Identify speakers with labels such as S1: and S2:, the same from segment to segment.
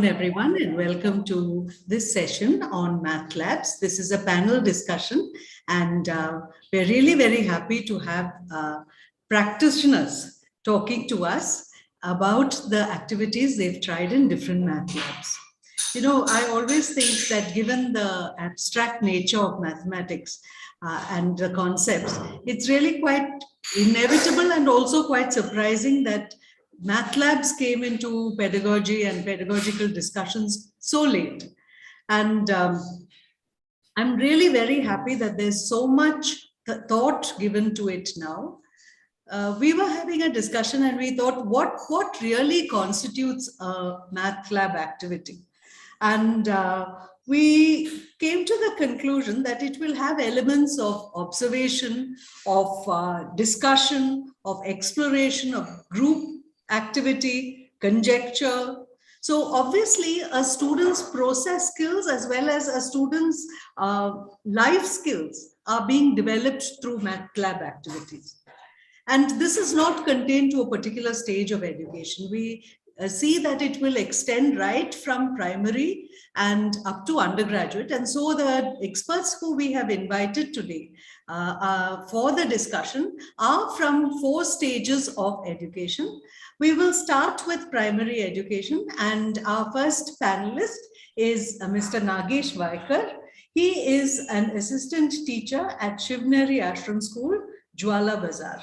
S1: Everyone, and welcome to this session on Math Labs. This is a panel discussion, and we're really very happy to have practitioners talking to us about the activities they've tried in different math labs. You know, I always think that given the abstract nature of mathematics and the concepts, it's really quite inevitable and also quite surprising that math labs came into pedagogy and pedagogical discussions so late. And I'm really very happy that there's so much thought given to it now. We were having a discussion and we thought, what really constitutes a math lab activity? And we came to the conclusion that it will have elements of observation, of discussion, of exploration, of group activity, conjecture. So obviously a student's process skills as well as a student's life skills are being developed through math lab activities. And this is not contained to a particular stage of education. We see that it will extend right from primary and up to undergraduate. And so the experts who we have invited today for the discussion are from 4 stages of education. We will start with primary education, and our first panelist is Mr. Nagesh Waikar. He is an assistant teacher at Shivneri Ashram School, Jwala Bazar.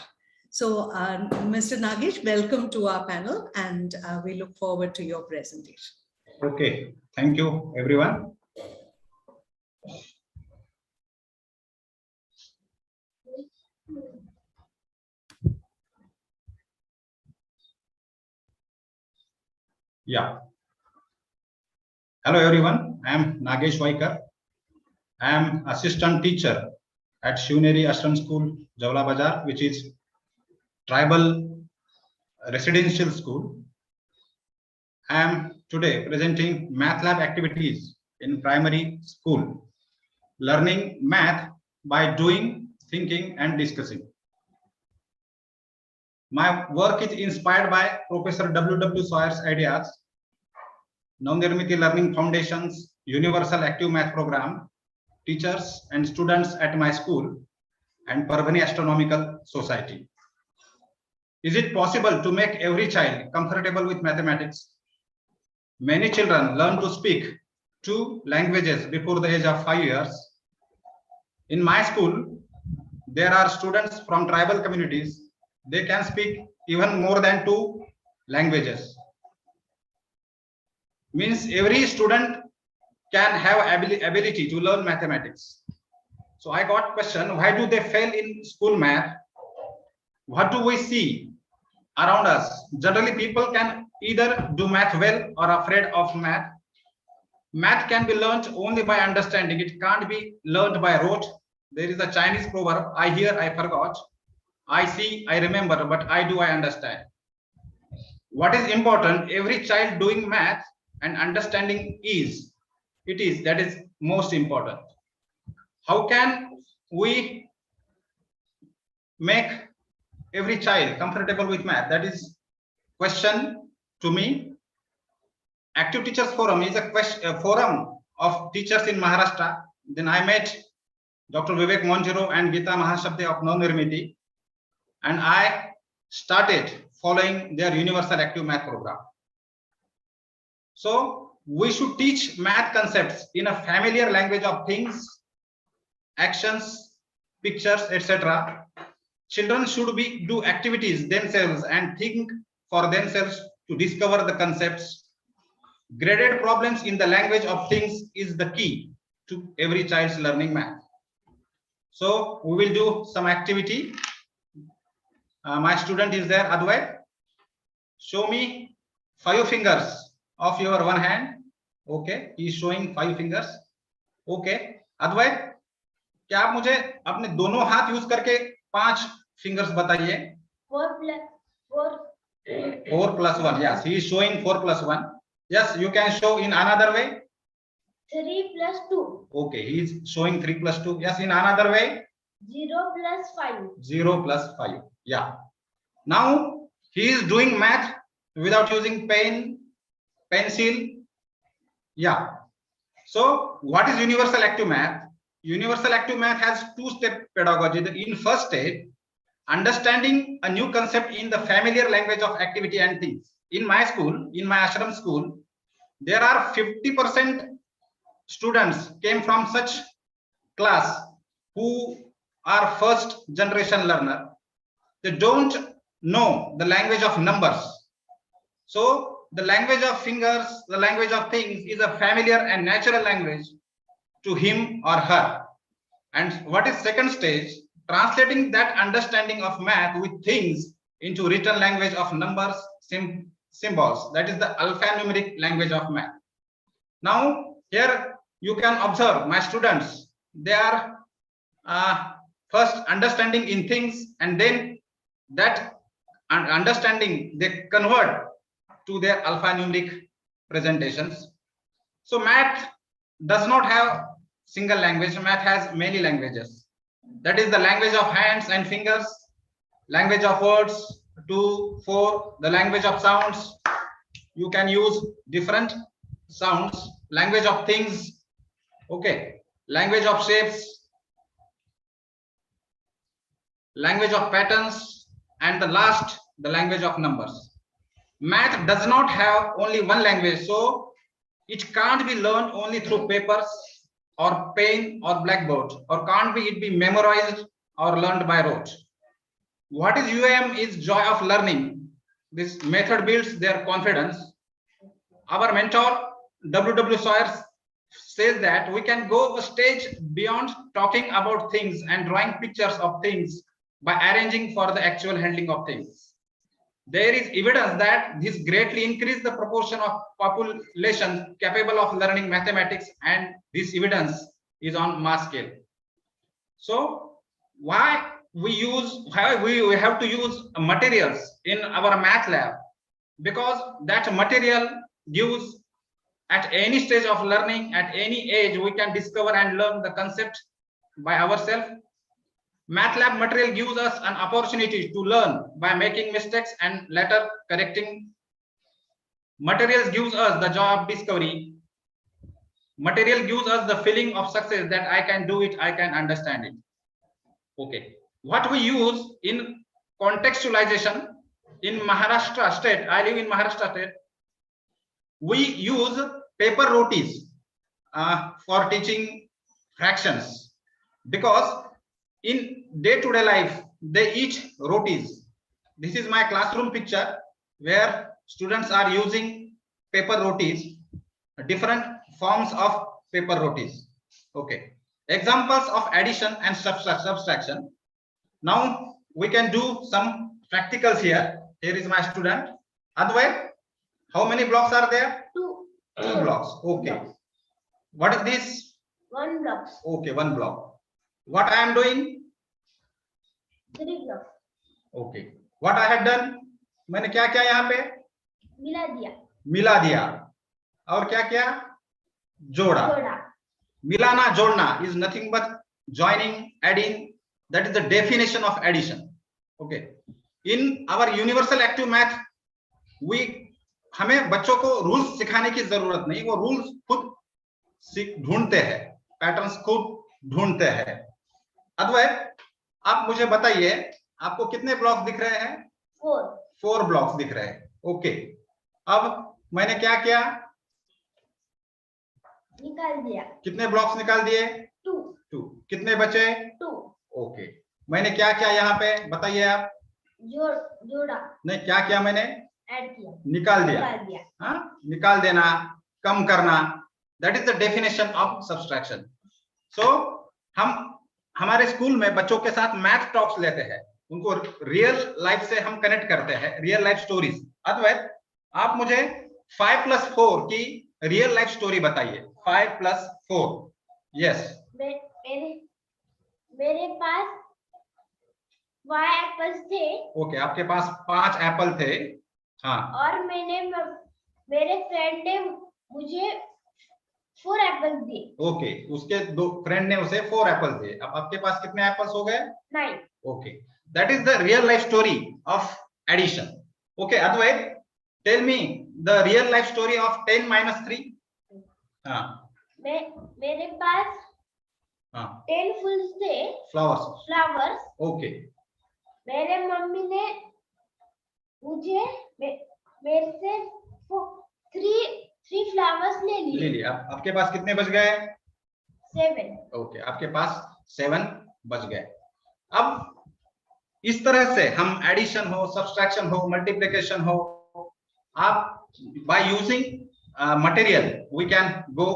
S1: So, Mr. Nagesh, welcome to our panel, and we look forward to your presentation.
S2: Okay, thank you, everyone. Yeah. Hello, everyone. I am Nagesh Waikar. I am assistant teacher at Shivneri Ashram School, Jawla Bazar, which is tribal residential school. I am today presenting math lab activities in primary school, learning math by doing, thinking, and discussing. My work is inspired by Professor W. Sawyer's ideas, Navnirmiti Learning Foundation's Universal Active Math Program, teachers and students at my school, and Parvani Astronomical Society. Is it possible to make every child comfortable with mathematics? Many children learn to speak 2 languages before the age of 5 years. In my school, there are students from tribal communities. They can speak even more than 2 languages. Means every student can have ability to learn mathematics. So I got question, why do they fail in school math? What do we see around us? Generally, people can either do math well or afraid of math. Math can be learned only by understanding. It can't be learned by rote. There is a Chinese proverb, I hear, I forgot. I see, I remember, but I do, I understand. What is important, every child doing math and understanding that is most important. How can we make every child comfortable with math? That is question to me. Active Teachers Forum is a forum of teachers in Maharashtra. Then I met Dr. Vivek Monjero and Gita Mahashabde of Navnirmiti, and I started following their Universal Active Math Program. So we should teach math concepts in a familiar language of things, actions, pictures, etc. Children should do activities themselves and think for themselves to discover the concepts. Graded problems in the language of things is the key to every child's learning math. So we will do some activity. My student is there, Advait. Show me 5 fingers of your one hand. Okay, he is showing 5 fingers. Okay, Advait, क्या आप मुझे अपने दोनों हाथ use करके 5 fingers बताइए? 4 plus 1. Yes, he is showing 4 plus 1. Yes, you can show in another way.
S3: 3 plus 2.
S2: Okay, he is showing 3 plus 2. Yes, in another way.
S3: 0 plus 5.
S2: 0 plus 5. Yeah. Now he is doing math without using pen, pencil, Yeah. So what is universal active math? Universal active math has two-step pedagogy. In first stage, understanding a new concept in the familiar language of activity and things. In my school, in my ashram school, there are 50% students came from such class who are first generation learner. They don't know the language of numbers. So the language of fingers, the language of things is a familiar and natural language to him or her. And what is second stage? Translating that understanding of math with things into written language of numbers, symbols. That is the alphanumeric language of math. Now here you can observe my students. They are first understanding in things, and then that understanding they convert to their alphanumeric presentations. So math does not have single language. Math has many languages. That is the language of hands and fingers, language of words, 2, 4, the language of sounds. You can use different sounds, language of things, okay, language of shapes, language of patterns, and the last, the language of numbers. Math does not have only one language, so it can't be learned only through papers or pen or blackboard, or can't be it be memorized or learned by rote. What is UAM is joy of learning. This method builds their confidence. Our mentor W.W. Sawyer says that we can go a stage beyond talking about things and drawing pictures of things by arranging for the actual handling of things. There is evidence that this greatly increased the proportion of population capable of learning mathematics, and this evidence is on mass scale. So why we have to use materials in our math lab? Because that material gives, at any stage of learning, at any age, we can discover and learn the concept by ourselves. Math lab material gives us an opportunity to learn by making mistakes and later correcting. Materials gives us the joy of discovery. Material gives us the feeling of success, that I can do it, I can understand it. Okay. What we use in contextualization in Maharashtra state, I live in Maharashtra state, we use paper rotis for teaching fractions, because in day-to-day life they eat rotis. This is my classroom picture where students are using paper rotis, different forms of paper rotis. Okay. Examples of addition and subtraction. Now we can do some practicals here. Here is my student Advait. How many blocks are there?
S3: 2.
S2: 2 blocks. Okay. What is this?
S3: 1 block.
S2: Okay, 1 block. What I am doing?
S3: 3 blocks.
S2: Okay. What I had done? मैंने क्या किया यहाँ पे? मिला दिया. और क्या किया? जोड़ा. मिलाना जोड़ना is nothing but joining, adding. That is the definition of addition. Okay. In our universal active math, हमें बच्चों को रूल्स सिखाने की जरूरत नहीं, वो रूल्स खुद ढूंढते हैं, पैटर्न्स खुद ढूंढते हैं. अद्वैत, आप मुझे बताइए, आपको कितने ब्लॉक्स दिख रहे हैं? 4 ब्लॉक्स दिख रहे हैं. ओके. अब मैंने क्या किया?
S3: निकाल दिया.
S2: कितने ब्लॉक्स निकाल दिए? 2. कितने बचे? 2. ओके. मैंने क्या किया यहाँ पे? बताइए आप. जोड़ा. नहीं, क्या किया मैंने? ऐड किया. निकाल दिया. हाँ, निकाल देना, कम करना. That is the definition of subtraction. So हम हमारे स्कूल में बच्चों के साथ मैथ टॉक्स लेते हैं, उनको रियल लाइफ से हम कनेक्ट करते हैं, रियल लाइफ स्टोरीज. अद्वैत, आप मुझे 5 + 4 की रियल लाइफ स्टोरी बताइए. 5 + 4. यस.
S3: मेरे पास 5 एप्पल्स थे.
S2: ओके, आपके पास 5 एप्पल थे. हाँ.
S3: और मेरे फ्रेंड ने मुझे 4 एप्पल्स दिए.
S2: ओके, उसके 2 फ्रेंड ने उसे 4 एप्पल्स दिए. अब आपके पास कितने एप्पल्स हो गए?
S3: 9.
S2: Okay, that is the real life story of addition. Okay, Advait, tell me the real life story of 10 - 3. हाँ
S3: मेरे पास
S2: हाँ
S3: 10 फूल थे, फ्लावर्स।
S2: ओके
S3: मेरे मम्मी ने मुझे मेरे से 3 फ्लावर्स ले
S2: ले
S3: लिए।
S2: लिए। आपके पास कितने बच गए?
S3: 7।
S2: ओके, आपके पास 7 बच गए। अब इस तरह से हम एडिशन हो, सब्सट्रैक्शन हो, मल्टीप्लिकेशन हो, आप by using material we can go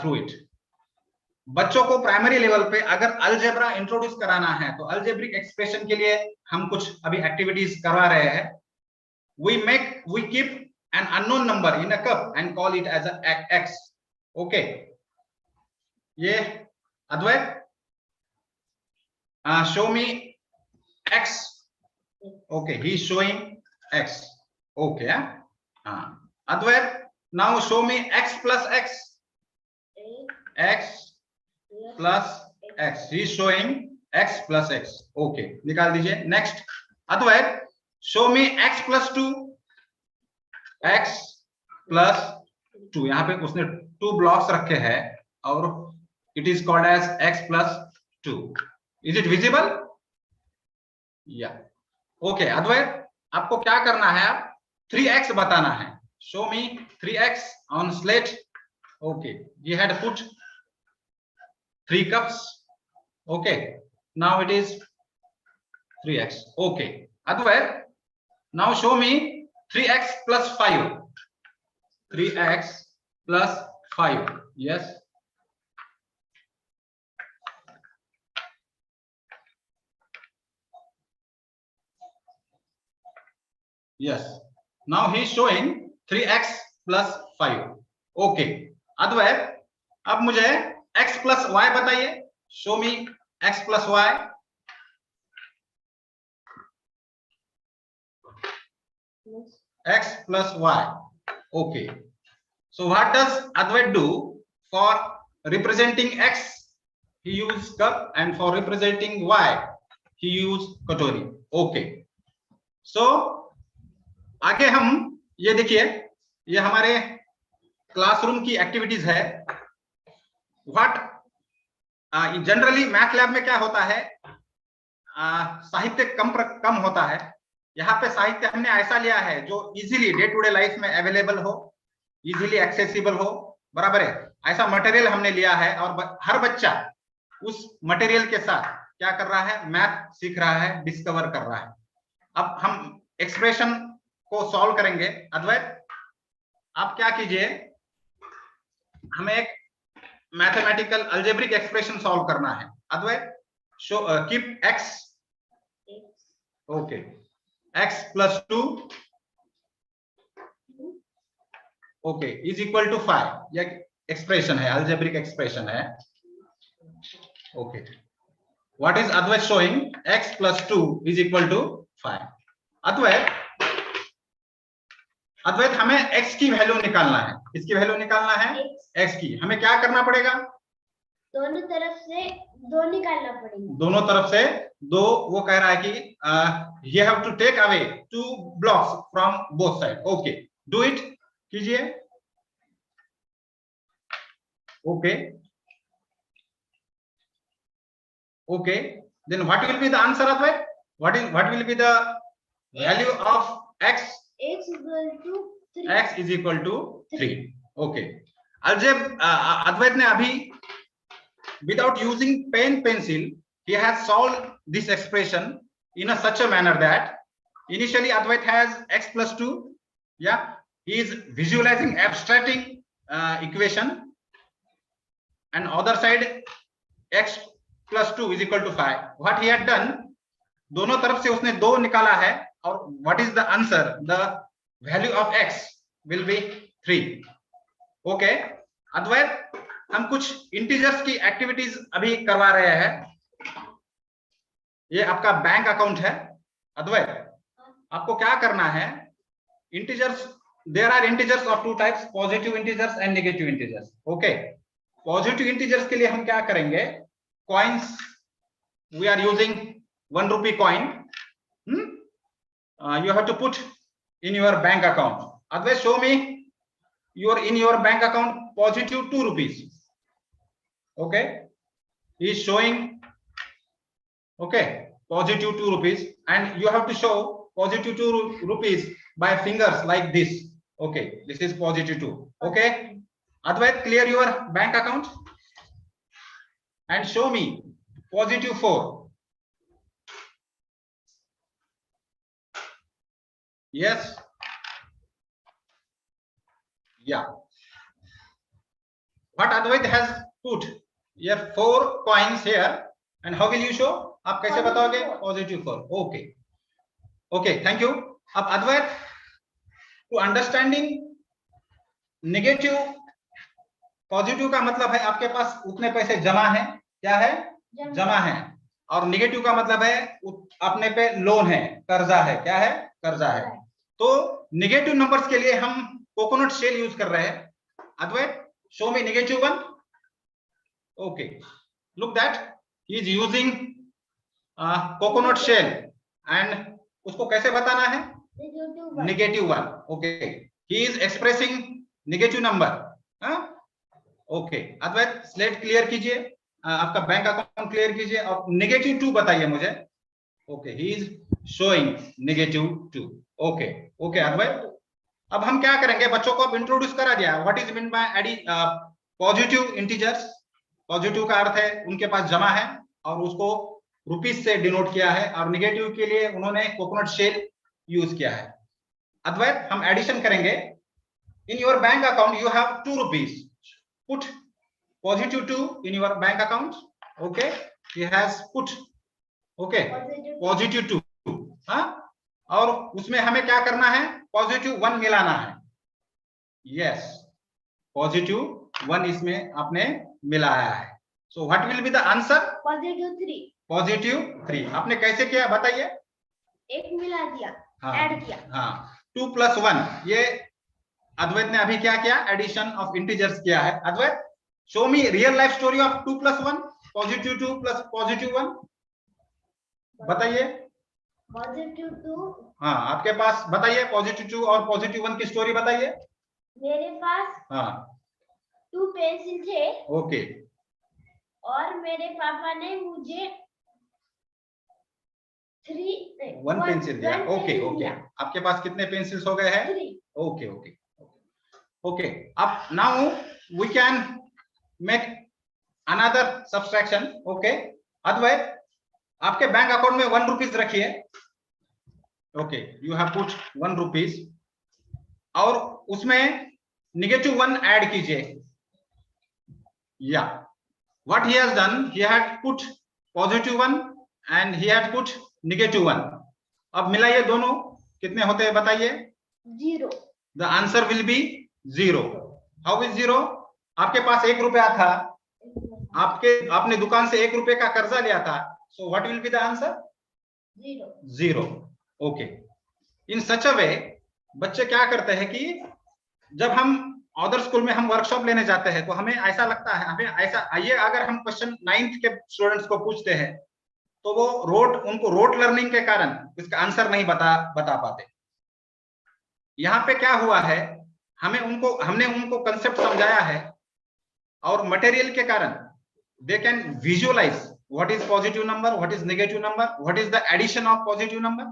S2: through it. बच्चों को प्राइमरी लेवल पे अगर अलजेब्रा इंट्रोड्यूस कराना है तो अलजेब्रिक एक्सप्रेशन के लिए हम कुछ अभी एक्टिविटीज करवा रहे हैं। we keep an unknown number in a cup and call it as a x. Okay, ये अद्वैत show me x. okay, he is showing x. okay, Advait, now show me x plus x. x plus x, he is showing x plus x. okay, निकाल दीजिए। next Advait, show me x plus 2. x plus 2, यहाँ पे उसने 2 blocks रखे हैं और it is called as x plus 2. is it visible? yeah. Okay Advait, आपको क्या करना है? आप 3x बताना है। show me 3x on slate. okay, you had put 3 cups. okay, now it is 3x. okay, Advait, now show me 3x plus 5. 3x plus 5. yes. yes, now he is showing 3x plus 5. okay, Advait, अब मुझे x plus y बताइए। show me x plus y. x plus y. okay, so what does Advait do for representing x? he used cup, and for representing y he used कटोरी। okay, so आगे हम ये देखिए, ये हमारे classroom की activities है। व्हाट जनरली मैथ लैब में क्या होता है, साहित्य कम होता है। यहाँ पे साहित्य हमने ऐसा लिया है जो easily day to day life में अवेलेबल हो, इजीली एक्सेसिबल हो, बराबर है। ऐसा मटेरियल हमने लिया है और हर बच्चा उस मटेरियल के साथ क्या कर रहा है? मैथ सीख रहा है, डिस्कवर कर रहा है। अब हम एक्सप्रेशन को सॉल्व करेंगे। अद्वैत, आप क्या कीजिए, हमें एक मैथमेटिकल अल्जेब्रिक एक्सप्रेशन सॉल्व करना है। Advait, show keep x, okay, x plus 2 okay is equal to 5। यह एक्सप्रेशन है, अल्जेब्रिक एक्सप्रेशन है। Okay, what is Advait showing? x plus 2 is equal to 5। Advait हमें x की वैल्यू निकालना है। इसकी वैल्यू निकालना है x की। हमें क्या करना पड़ेगा?
S3: दोनों तरफ से 2 निकालना पड़ेगा।
S2: दोनों तरफ से 2। वो कह रहा है कि you have to take away 2 blocks from both sides. Okay, do it, कीजिए। Okay okay, then what will be the answer, Advait? What will be the value of x?
S3: x equal to 3.
S2: x is equal to 3. okay, Advait ने अभी without using pen pencil he has solved this expression in such a manner that initially Advait has x plus 2. yeah, he is visualizing, abstracting equation, and other side x plus 2 is equal to 5. what he had done, दोनों तरफ से उसने 2 निकाला है और what is the answer? the value of x will be 3. Okay अद्वैत, हम कुछ integers की एक्टिविटीज अभी करवा रहे हैं। ये आपका बैंक अकाउंट है। अद्वैत, आपको क्या करना है? Integers, there are integers of 2 types, positive integers and negative integers. Okay, positive integers के लिए हम क्या करेंगे? Coins, we are using 1 rupee coin. You have to put in your bank account. Advait, show me in your bank account positive 2 rupees. Okay, he is showing, okay, positive 2 rupees, and you have to show positive 2 rupees by fingers like this. Okay, this is positive 2. Okay, Advait, clear your bank account and show me positive 4. Yes. Yeah. What Advait has put here 4 coins here, and how will you show? आप कैसे बताओगे? Positive 4. Okay. Okay, thank you. अब Advait, to understanding negative, positive का मतलब है आपके पास उतने पैसे जमा है, क्या है? जमा है, और निगेटिव का मतलब है अपने पे लोन है, कर्जा है, क्या है? कर्जा है। तो निगेटिव नंबर्स के लिए हम कोकोनट शेल यूज कर रहे हैं। Advait, show me negative 1. Okay, look that he is using coconut shell, and उसको कैसे बताना है? Negative 1. Okay, he is expressing negative number. Okay, Advait slate clear कीजिए, आपका बैंक अकाउंट क्लियर कीजिए और नेगेटिव 2 बताइए मुझे। Okay, he is showing negative 2. Okay okay Advait, अब हम क्या करेंगे? बच्चों को अब इंट्रोड्यूस करा दिया what is mean by positive integers. Positive का अर्थ है उनके पास जमा है और उसको रुपीस से डिनोट किया है, और नेगेटिव के लिए उन्होंने कोकोनट शेल यूज किया है। अद्वैत, हम एडिशन करेंगे। In your bank account you have 2 rupees. Put positive 2 in your bank account. Okay, he has put, okay, positive 2. हाँ, और उसमें हमें क्या करना है? positive 1 मिलाना है। Yes, positive 1 इसमें आपने मिलाया है। So what will be the answer?
S3: positive 3.
S2: positive 3. आपने कैसे किया बताइए?
S3: एक मिला दिया, ऐड किया।
S2: हाँ, 2 + 1, ये अद्वैत ने अभी क्या किया? एडिशन ऑफ इंटीजर्स किया है। Advait, show me real life story of 2 + 1, positive 2 + positive 1, बताइए।
S3: positive 2,
S2: हाँ, आपके पास बताइए positive 2 और positive 1 की स्टोरी बताइए।
S3: मेरे पास
S2: हाँ,
S3: 2 पेंसिल थे।
S2: ओके,
S3: और मेरे पापा ने मुझे
S2: 1 पेंसिल दिया। ओके ओके, आपके पास कितने पेंसिल्स हो गए हैं?
S3: 3.
S2: ओके ओके ओके, अब now we can make another subtraction. Okay, Advait, आपके बैंक अकाउंट में 1 rupees रखिए। Okay, you have put 1 rupees, और उसमें नेगेटिव 1 ऐड कीजिए। या what he has done, he had put positive 1 and he had put negative 1। अब मिलाइए दोनों, कितने होते हैं बताइए?
S3: 0.
S2: The answer will be 0. How is 0? आपके पास 1 रुपया था, आपने दुकान से 1 रुपए का कर्जा लिया था, so what will be the answer? 0. Okay, in such a way बच्चे क्या करते हैं कि जब हम अदर स्कूल में हम वर्कशॉप लेने जाते हैं तो हमें ऐसा लगता है, हमें ऐसा, आइए अगर हम क्वेश्चन 9th के स्टूडेंट्स को पूछते हैं तो वो उनको रोट लर्निंग के कारण इसका आंसर नहीं बता पाते। यहाँ पे क्या हुआ है, हमने उनको कंसेप्ट समझाया है, और मटेरियल के कारण they can visualise what is positive number, what is negative number, what is the addition of positive number,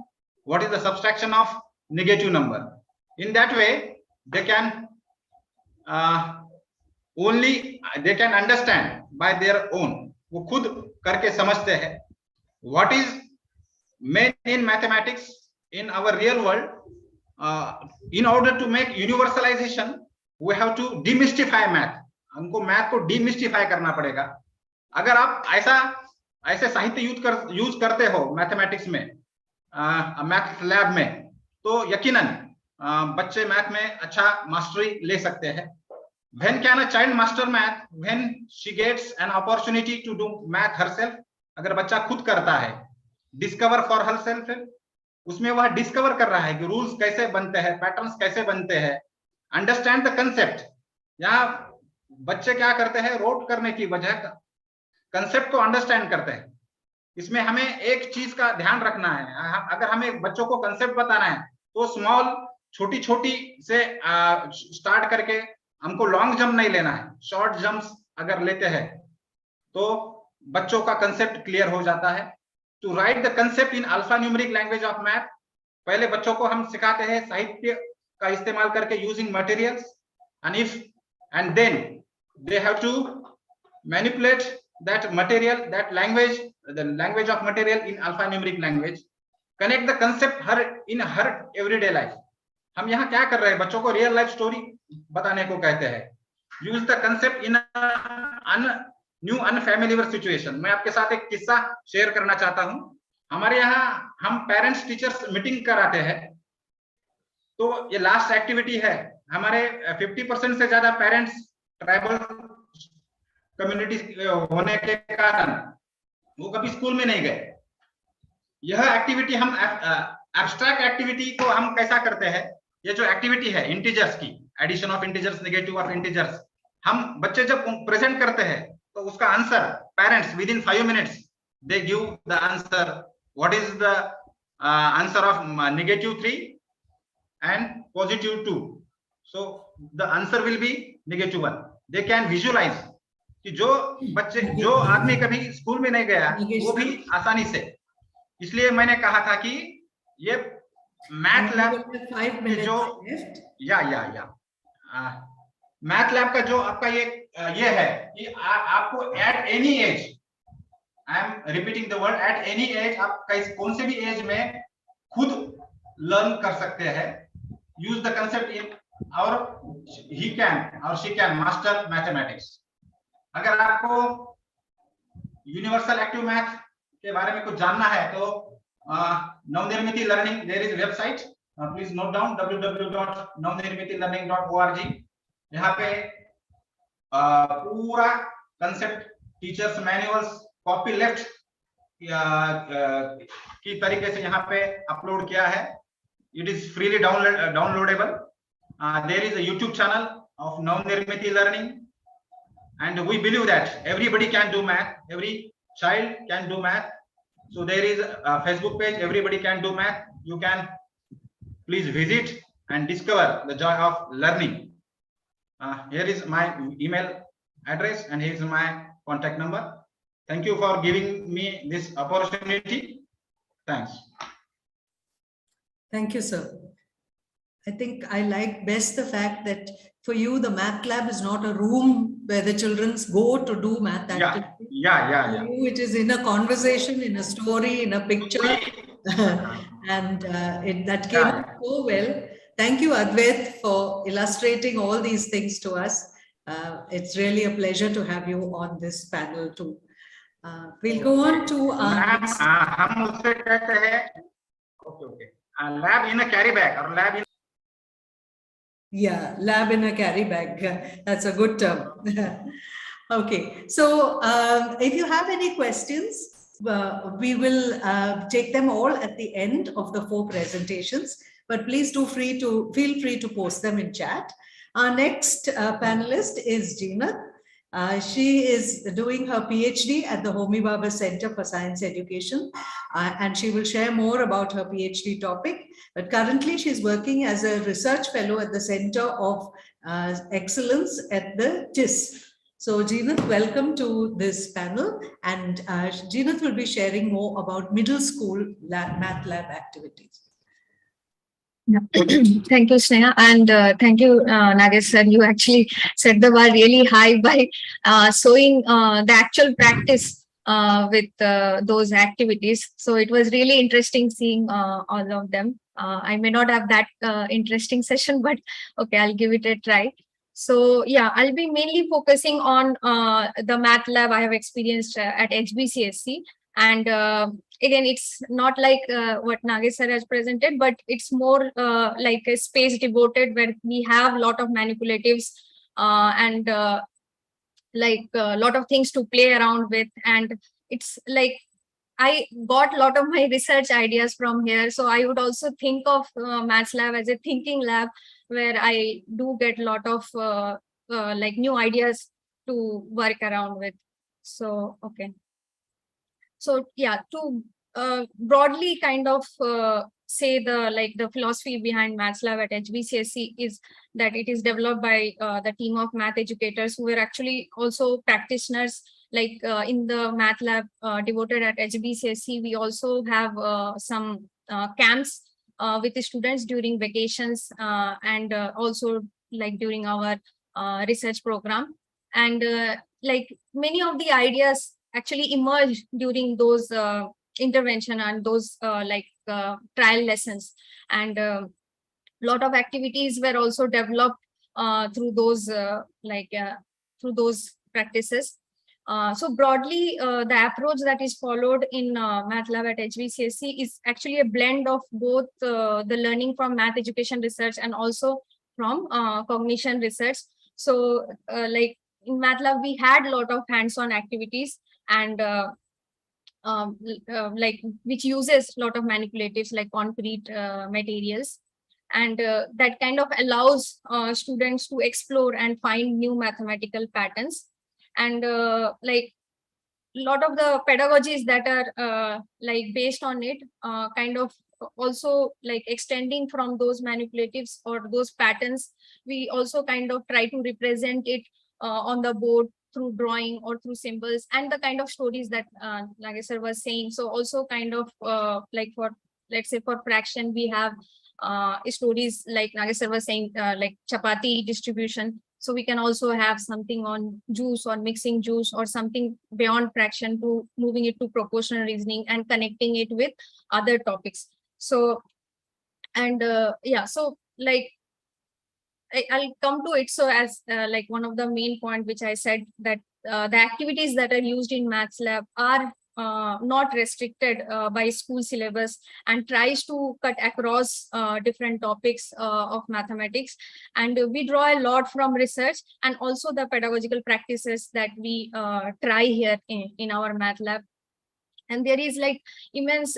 S2: what is the subtraction of negative number. In that way they can only they can understand by their own, वो खुद करके समझते हैं। What is main in mathematics in our real world, in order to make universalization we have to demystify math. हमको math को demystify करना पड़ेगा। अगर आप ऐसे साहित्य यूज करते हो मैथमेटिक्स में, मैथ लैब में, तो यकीनन बच्चे मैथ में अच्छा मास्टरी ले सकते हैं। When can a child master math? When she gets an opportunity to do math herself. अगर बच्चा खुद करता है, discover for herself, उसमें वह डिस्कवर कर रहा है कि रूल्स कैसे बनते हैं, पैटर्न्स कैसे बनते हैं, अंडरस्टैंड द कंसेप्ट। यहाँ बच्चे क्या करते हैं, रोट करने की बजाय कंसेप्ट को अंडरस्टैंड करते हैं। इसमें हमें एक चीज का ध्यान रखना है, अगर हमें बच्चों को कंसेप्ट बताना है तो स्मॉल, छोटी से स्टार्ट करके हमको लॉन्ग जंप नहीं लेना है, शॉर्ट जंप्स अगर लेते हैं तो बच्चों का कंसेप्ट क्लियर हो जाता है। To write the concept in alphanumeric language of math, पहले बच्चों को हम सिखाते हैं साहित्य का इस्तेमाल करके using materials, and then they have to manipulate that material, that language, the language of material in alphanumeric language, connect the concept हर एवरीडे लाइफ। हम यहाँ क्या कर रहे हैं, बच्चों को रियल लाइफ स्टोरी बताने को कहते हैं। Use the concept in new unfamiliar situation. मैं आपके साथ एक किस्सा शेयर करना चाहता हूँ। हमारे यहाँ हम पेरेंट्स टीचर्स मीटिंग कराते हैं, तो ये लास्ट एक्टिविटी है। हमारे 50% से ज्यादा पेरेंट्स ट्राइबल कम्युनिटी होने के कारण वो कभी स्कूल में नहीं गए। यह एक्टिविटी हम एब्स्ट्रैक्ट एक्टिविटी को हम कैसा करते हैं, ये जो एक्टिविटी है इंटीजर्स की, addition of integers, negative of integers, हम बच्चे जब प्रेजेंट करते हैं तो उसका answer parents within 5 minutes they give the answer, what is the answer of -3 and +2, so the answer will be -1. They can visualize कि जो बच्चे, जो आदमी कभी स्कूल में नहीं गया वो भी आसानी से। इसलिए मैंने कहा था कि ये मैथ लैब जो मैथ लैब का जो आपका ये है कि आपको at any as, I am repeating the word, at any as, आप कौन से भी एज में खुद लर्न कर सकते हैं। यूज द कंसेप्ट इन और ही कैन और शी कैन मास्टर मैथमेटिक्स। अगर आपको यूनिवर्सल एक्टिव मैथ के बारे में कुछ जानना है तो Navnirmiti learning, there is website, please note down www.navnirmitilearning.org। यहाँ पे पूरा concept, teachers manuals, copy left की तरीके से यहाँ पे अपलोड किया है। It is freely downloadable. There is a YouTube channel of Navnirmiti Learning, and we believe that everybody can do math, every child can do math. So there is a Facebook page, everybody can do math. You can please visit and discover the joy of learning. Here is my email address and here is my contact number. Thank you for giving me this opportunity. Thanks.
S1: Thank you, sir. I think I like best the fact that for you, the math lab is not a room where the children go to do math activity.
S2: Yeah.
S1: For you, it is in a conversation, in a story, in a picture. And that came out so well. Thank you, Advait, for illustrating all these things to us. It's really a pleasure to have you on this panel too. We'll go on to our next.
S2: हम उससे कहते हैं, okay. Lab in a carry bag or lab in.
S1: Yeah, lab in a carry bag. That's a good term. Okay, so if you have any questions, we will take them all at the end of the 4 presentations. But please feel free to post them in chat. Our next panelist is Jeenath. She is doing her PhD at the Homi Bhabha Center for Science Education, and she will share more about her PhD topic. But currently, she's working as a research fellow at the Center of Excellence at the TIS. So, Jeenath, welcome to this panel. And Jeenath will be sharing more about middle school math lab activities.
S4: Thank you, Sneha, and thank you, Nagesh sir. You actually set the bar really high by showing the actual practice with those activities. So it was really interesting seeing all of them. I may not have that interesting session, but okay, I'll give it a try. So yeah, I'll be mainly focusing on the math lab I have experienced at HBCSE. And again, it's not like what Nagesh sir has presented, but it's more like a space devoted where we have a lot of manipulatives and like a lot of things to play around with. And it's like I got a lot of my research ideas from here. So I would also think of Maths Lab as a thinking lab where I do get a lot of like new ideas to work around with. So, okay. So yeah, to broadly kind of say the philosophy behind Maths Lab at HBCSE is that it is developed by the team of math educators who were actually also practitioners. In the Math Lab devoted at HBCSE, we also have some camps with the students during vacations and also during our research program. And many of the ideas actually emerged during those intervention and those trial lessons, and lot of activities were also developed through those practices. So broadly, the approach that is followed in Math Lab at HBCSE is actually a blend of both the learning from math education research and also from cognition research. So in Math Lab, we had a lot of hands-on activities and which uses a lot of manipulatives like concrete materials. And that kind of allows students to explore and find new mathematical patterns. And lot of the pedagogies that are based on it kind of also extending from those manipulatives or those patterns. We also kind of try to represent it on the board through drawing or through symbols and the kind of stories that Nagesh sir was saying. So also kind of for, let's say, for fraction, we have stories like Nagesh sir was saying, like chapati distribution. So we can also have something on juice or mixing juice or something beyond fraction to moving it to proportional reasoning and connecting it with other topics. So, and yeah, so I'll come to it. So as one of the main point which I said, that the activities that are used in Maths Lab are not restricted by school syllabus and tries to cut across different topics of mathematics. And we draw a lot from research and also the pedagogical practices that we try here in our Math Lab. And there is immense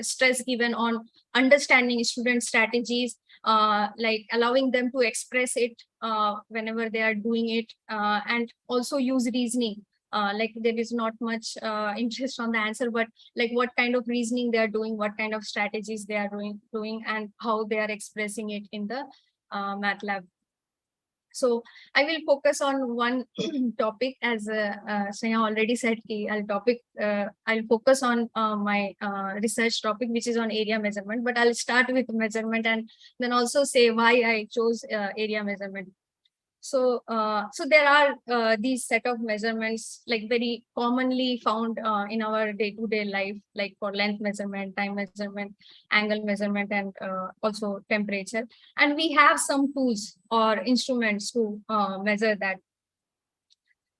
S4: stress given on understanding student strategies, allowing them to express it whenever they are doing it, and also use reasoning. There is not much interest on the answer, but what kind of reasoning they are doing, what kind of strategies they are doing, and how they are expressing it in the Math Lab. So I will focus on one topic, as Sneha already said. I'll focus on my research topic, which is on area measurement. But I'll start with measurement and then also say why I chose area measurement. So, there are these set of measurements very commonly found in our day-to-day life, like for length measurement, time measurement, angle measurement, and also temperature. And we have some tools or instruments to measure that.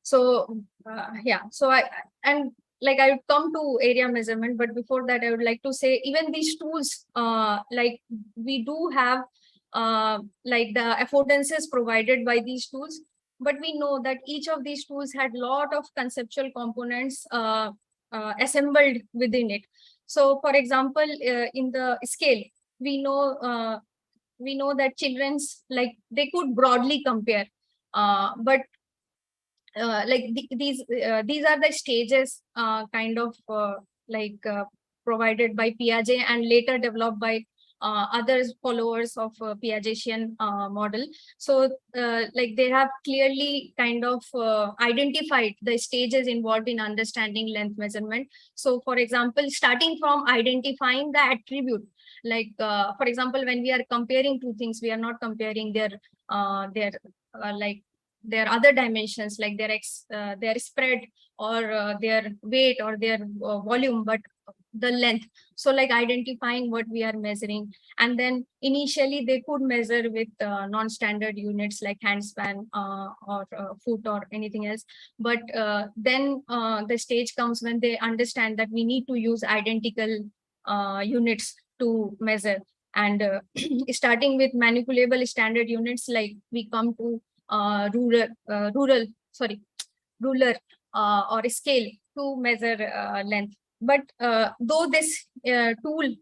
S4: So, yeah, so I would come to area measurement, but before that, I would like to say even these tools, we do have the affordances provided by these tools, but we know that each of these tools had a lot of conceptual components assembled within it. So, for example, in the scale, we know that children's they could broadly compare, but these are the stages provided by Piaget and later developed by other followers of Piagetian model. So they have clearly kind of identified the stages involved in understanding length measurement. So for example, starting from identifying the attribute, for example, when we are comparing two things, we are not comparing their other dimensions, like their spread or their weight or their volume, but the length. So identifying what we are measuring. And then initially they could measure with non-standard units like handspan or foot or anything else. But then the stage comes when they understand that we need to use identical units to measure. And starting with manipulable standard units, we come to ruler or scale to measure length. But though this tool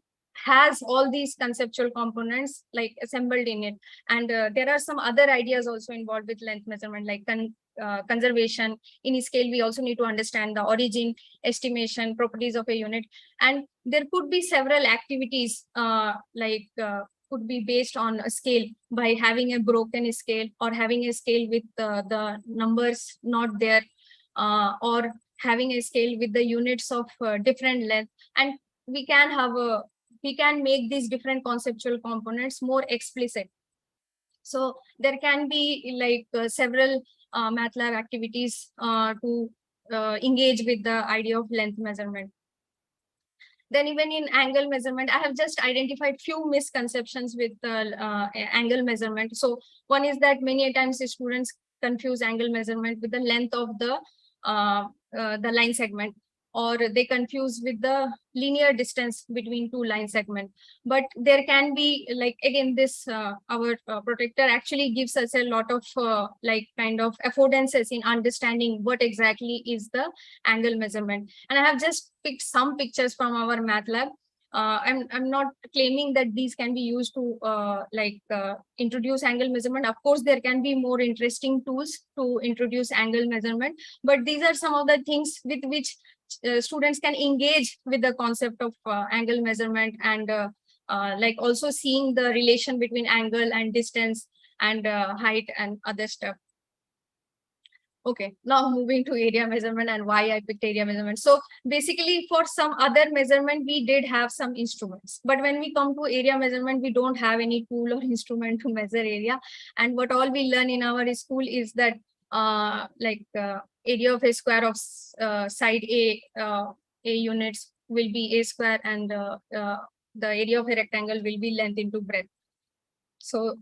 S4: has all these conceptual components like assembled in it. And there are some other ideas also involved with length measurement, like conservation. In scale, we also need to understand the origin, estimation, properties of a unit. And there could be several activities could be based on a scale, by having a broken scale or having a scale with the numbers not there, or having a scale with the units of different length. And we can make these different conceptual components more explicit. So there can be like several MATLAB activities to engage with the idea of length measurement. Then even in angle measurement, I have just identified few misconceptions with angle measurement. So one is that many times the students confuse angle measurement with the length of the line segment, or they confuse with the linear distance between two line segments. But there can be, like, again, this our protector actually gives us a lot of like kind of affordances in understanding what exactly is the angle measurement. And I have just picked some pictures from our MATLAB. I'm not claiming that these can be used to introduce angle measurement. Of course, there can be more interesting tools to introduce angle measurement, but these are some of the things with which students can engage with the concept of angle measurement, and like also seeing the relation between angle and distance and height and other stuff. Okay, now moving to area measurement and why I picked area measurement. So basically, for some other measurement, we did have some instruments, but when we come to area measurement, we don't have any tool or instrument to measure area. And what all we learn in our school is that area of a square of side A units will be A square, and the area of a rectangle will be length into breadth. So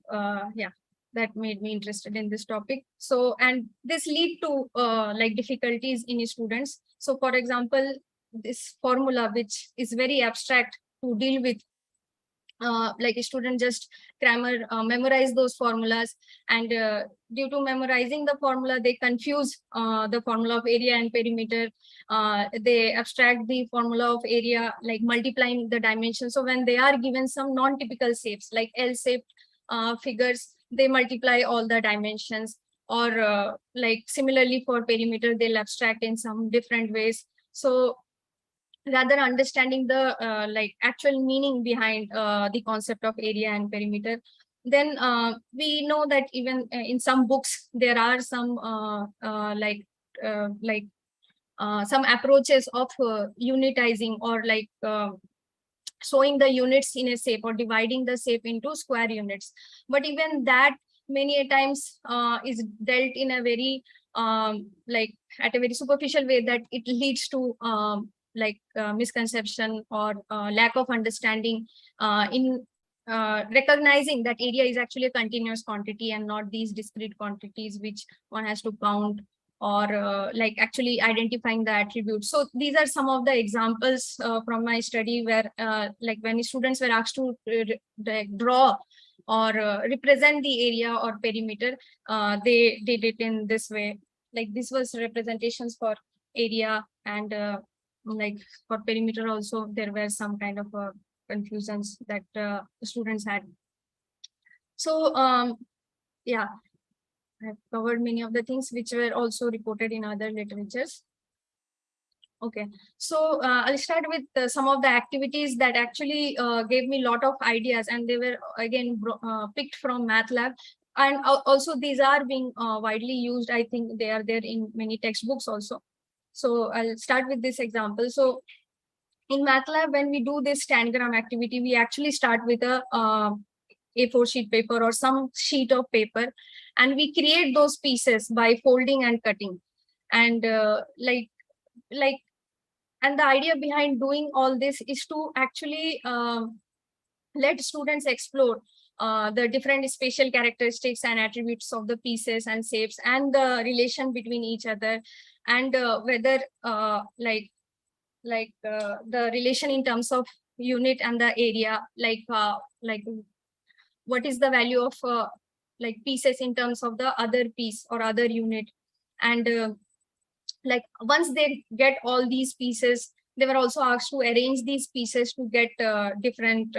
S4: yeah, that made me interested in this topic. So, and this lead to like difficulties in students. So for example, this formula, which is very abstract to deal with, like a student just memorize those formulas, and due to memorizing the formula, they confuse the formula of area and perimeter. They abstract the formula of area, like multiplying the dimensions. So when they are given some non-typical shapes like L-shaped figures, they multiply all the dimensions. Or like similarly for perimeter, they'll abstract in some different ways. So rather understanding the like actual meaning behind the concept of area and perimeter, then we know that even in some books there are some some approaches of unitizing, or like showing the units in a shape, or dividing the shape into square units. But even that many a times is dealt in a very like at a very superficial way, that it leads to misconception or lack of understanding in recognizing that area is actually a continuous quantity and not these discrete quantities which one has to count, or like actually identifying the attributes. So these are some of the examples from my study where like when students were asked to draw or represent the area or perimeter, they did it in this way. Like this was representations for area, and like for perimeter also there were some kind of confusions that students had. So yeah, I've covered many of the things which were also reported in other literatures. Okay, so I'll start with some of the activities that actually gave me a lot of ideas, and they were again picked from MATLAB. And also these are being widely used. I think they are there in many textbooks also. So I'll start with this example. So in MATLAB, when we do this tangram activity, we actually start with a A4 sheet paper or some sheet of paper, and we create those pieces by folding and cutting. And and the idea behind doing all this is to actually let students explore the different spatial characteristics and attributes of the pieces and shapes, and the relation between each other, and whether the relation in terms of unit and the area, like what is the value of like pieces in terms of the other piece or other unit. And like once they get all these pieces, they were also asked to arrange these pieces to get different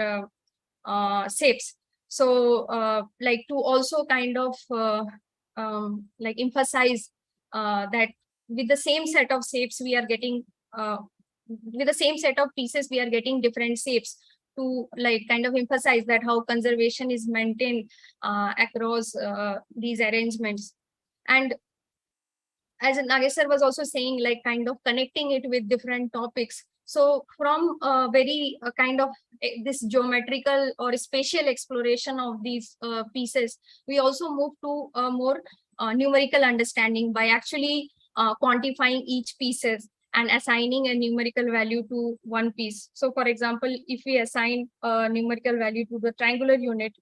S4: shapes. So like to also kind of like emphasize that with the same set of shapes we are getting with the same set of pieces we are getting different shapes, to like kind of emphasize that how conservation is maintained across these arrangements. And as Nagesh sir was also saying, like kind of connecting it with different topics. So from very kind of this geometrical or spatial exploration of these pieces, we also move to a more numerical understanding by actually quantifying each pieces and assigning a numerical value to one piece. So for example, if we assign a numerical value to the triangular unit,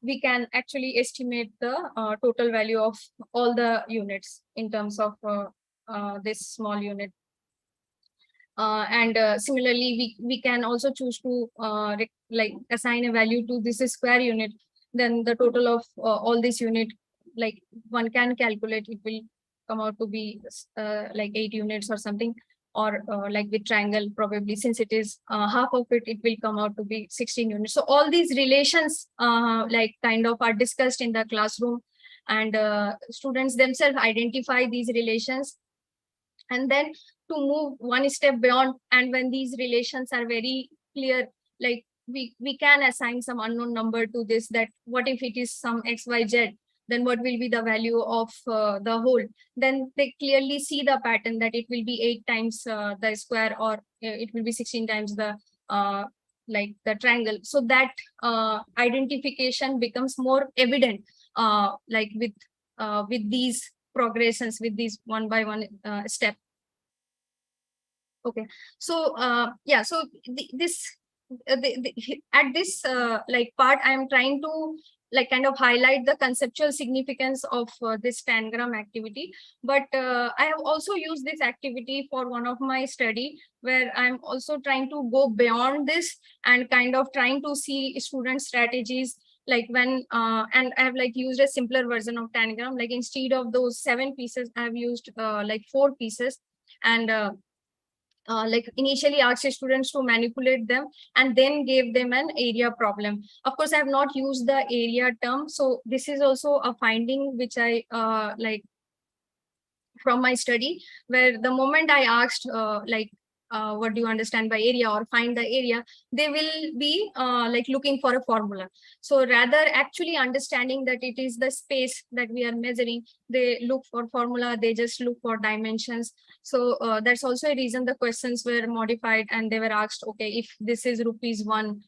S4: we can actually estimate the total value of all the units in terms of this small unit. And similarly, we can also choose to like assign a value to this square unit. Then the total of all this unit, like one can calculate, it will come out to be like 8 units or something. Or like with triangle, probably since it is half of it, it will come out to be 16 units. So all these relations like kind of are discussed in the classroom, and students themselves identify these relations. And then to move one step beyond, and when these relations are very clear, like we can assign some unknown number to this, that what if it is some xyz, then what will be the value of the whole. Then they clearly see the pattern that it will be 8 times the square, or it will be 16 times the like the triangle. So that identification becomes more evident like with these progressions, with these one by one step. Okay, so yeah, so at this like part, I am trying to like kind of highlight the conceptual significance of this tangram activity. But I have also used this activity for one of my study, where I'm also trying to go beyond this and kind of trying to see student strategies, like when and I have like used a simpler version of tangram. Like instead of those 7 pieces, I have used like 4 pieces, and like initially asked students to manipulate them and then gave them an area problem. Of course, I have not used the area term. So this is also a finding which I like from my study, where the moment I asked like what do you understand by area, or find the area, they will be like looking for a formula. So rather actually understanding that it is the space that we are measuring, they look for formula, they just look for dimensions. So that's also a reason the questions were modified, and they were asked, okay, if this is rupees 1,